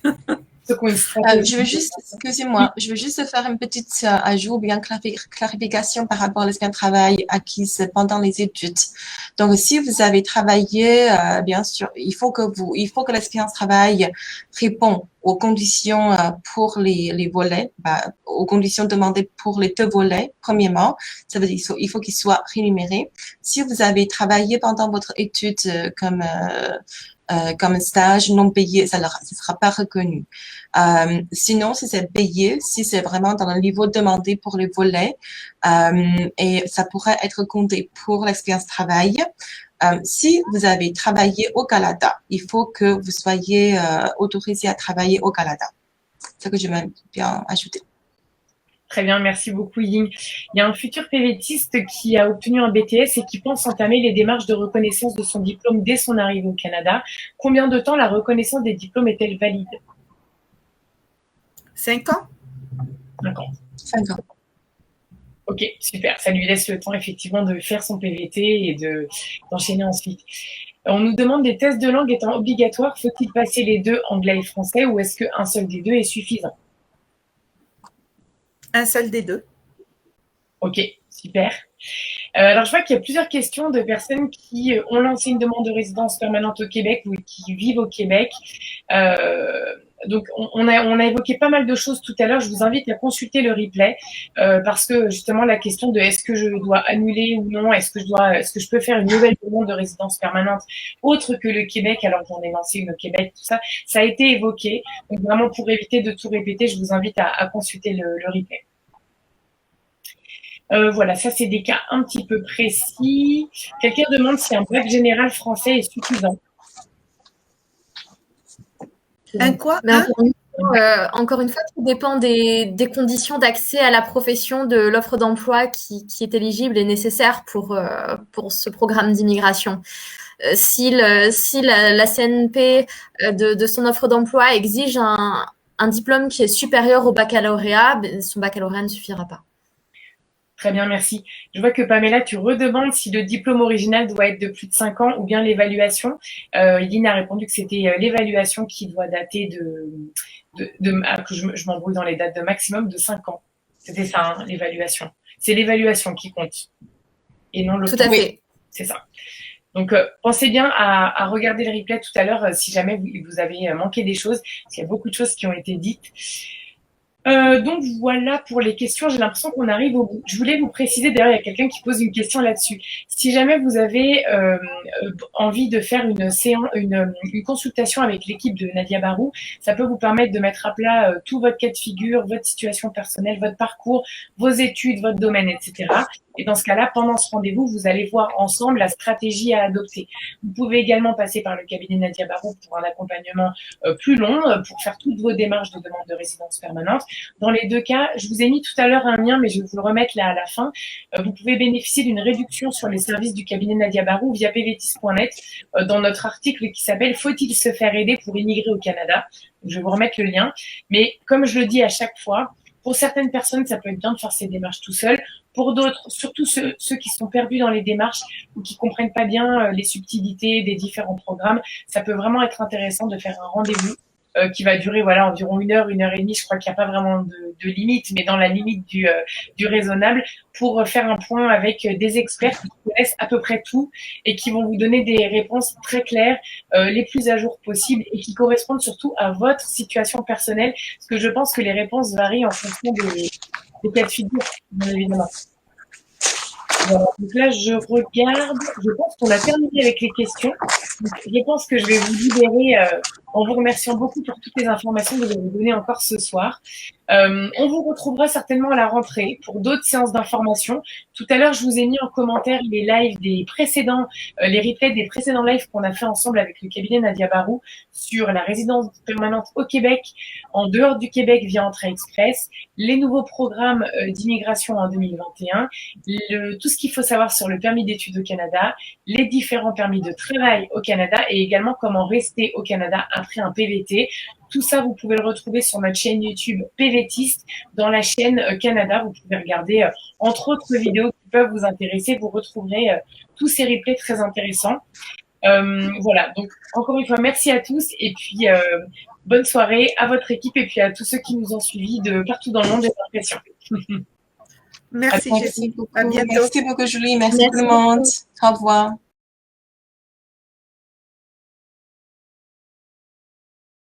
Je veux juste, excusez-moi, je veux juste faire une petite ajout ou bien clarification par rapport à l'expérience de travail acquise pendant les études. Donc, si vous avez travaillé, bien sûr, il faut que l'expérience de travail répond aux conditions pour les volets, aux conditions demandées pour les 2 volets. Premièrement, ça veut dire il faut qu'il soit rémunéré. Si vous avez travaillé pendant votre étude comme un stage non payé, ça ne sera pas reconnu. Sinon, si c'est payé, si c'est vraiment dans le niveau demandé pour les volets, et ça pourrait être compté pour l'expérience de travail. Si vous avez travaillé au Canada, il faut que vous soyez autorisé à travailler au Canada. C'est ce que je vais bien ajouter. Très bien, merci beaucoup Ying. Il y a un futur PVTiste qui a obtenu un BTS et qui pense entamer les démarches de reconnaissance de son diplôme dès son arrivée au Canada. Combien de temps la reconnaissance des diplômes est-elle valide? 5 ans. 5 ans. 5 ans. Ok, super. Ça lui laisse le temps effectivement de faire son PVT et d'enchaîner ensuite. On nous demande des tests de langue étant obligatoires. Faut-il passer les 2, anglais et français, ou est-ce qu'un seul des 2 est suffisant? Un seul des 2. Ok, super. Alors, je vois qu'il y a plusieurs questions de personnes qui ont lancé une demande de résidence permanente au Québec ou qui vivent au Québec. Donc, on a évoqué pas mal de choses tout à l'heure. Je vous invite à consulter le replay parce que justement la question de est-ce que je dois annuler ou non, est-ce que je peux faire une nouvelle demande de résidence permanente autre que le Québec alors qu'on est lancé une au Québec, tout ça, ça a été évoqué. Donc vraiment pour éviter de tout répéter, je vous invite à consulter le replay. Voilà, ça c'est des cas un petit peu précis. Quelqu'un demande si un bac général français est suffisant. Un quoi? Mais encore une fois, tout dépend des conditions d'accès à la profession de l'offre d'emploi qui est éligible et nécessaire pour ce programme d'immigration. Si la CNP de son offre d'emploi exige un diplôme qui est supérieur au baccalauréat, son baccalauréat ne suffira pas. Très bien, merci. Je vois que Pamela, tu redemandes si le diplôme original doit être de plus de 5 ans ou bien l'évaluation. Lynn a répondu que c'était l'évaluation qui doit dater que je m'embrouille dans les dates de maximum de 5 ans. C'était ça, hein, l'évaluation. C'est l'évaluation qui compte et non le Tout à fait. C'est ça. Donc, pensez bien à regarder le replay tout à l'heure si jamais vous avez manqué des choses, parce qu'il y a beaucoup de choses qui ont été dites. Donc voilà pour les questions, j'ai l'impression qu'on arrive au bout. Je voulais vous préciser, d'ailleurs il y a quelqu'un qui pose une question là-dessus. Si jamais vous avez envie de faire une consultation avec l'équipe de Nadia Barou, ça peut vous permettre de mettre à plat tout votre cas de figure, votre situation personnelle, votre parcours, vos études, votre domaine, etc. Et dans ce cas-là, pendant ce rendez-vous, vous allez voir ensemble la stratégie à adopter. Vous pouvez également passer par le cabinet Nadia Barou pour un accompagnement plus long, pour faire toutes vos démarches de demande de résidence permanente. Dans les deux cas, je vous ai mis tout à l'heure un lien, mais je vais vous le remettre là à la fin. Vous pouvez bénéficier d'une réduction sur les services du cabinet Nadia Barou via pvtis.net dans notre article qui s'appelle « Faut-il se faire aider pour immigrer au Canada ?» Je vais vous remettre le lien. Mais comme je le dis à chaque fois, pour certaines personnes, ça peut être bien de faire ces démarches tout seul. Pour d'autres, surtout ceux qui sont perdus dans les démarches ou qui comprennent pas bien les subtilités des différents programmes, ça peut vraiment être intéressant de faire un rendez-vous qui va durer environ 1 heure, 1 heure et demie. Je crois qu'il n'y a pas vraiment de limite, mais dans la limite du raisonnable, pour faire un point avec des experts qui connaissent à peu près tout et qui vont vous donner des réponses très claires, les plus à jour possibles et qui correspondent surtout à votre situation personnelle, parce que je pense que les réponses varient en fonction des cas de figure, bien évidemment. Voilà, donc là, je regarde. Je pense qu'on a terminé avec les questions. Donc, je pense que je vais vous libérer en vous remerciant beaucoup pour toutes les informations que vous avez données encore ce soir. On vous retrouvera certainement à la rentrée pour d'autres séances d'information. Tout à l'heure, je vous ai mis en commentaire les lives des précédents, les replays des précédents lives qu'on a fait ensemble avec le cabinet Nadia Barou sur la résidence permanente au Québec, en dehors du Québec via Entrée Express, les nouveaux programmes d'immigration en 2021, tout ce qu'il faut savoir sur le permis d'études au Canada, les différents permis de travail au Canada et également comment rester au Canada après un PVT. Tout ça, vous pouvez le retrouver sur notre chaîne YouTube PVTiste, dans la chaîne Canada. Vous pouvez regarder, entre autres vidéos qui peuvent vous intéresser. Vous retrouverez tous ces replays très intéressants. Voilà, donc encore une fois, merci à tous et puis bonne soirée à votre équipe et puis à tous ceux qui nous ont suivis de partout dans le monde, j'ai l'impression. Merci, Jessie. À bientôt. Merci beaucoup, Julie. Merci tout le monde. Au revoir.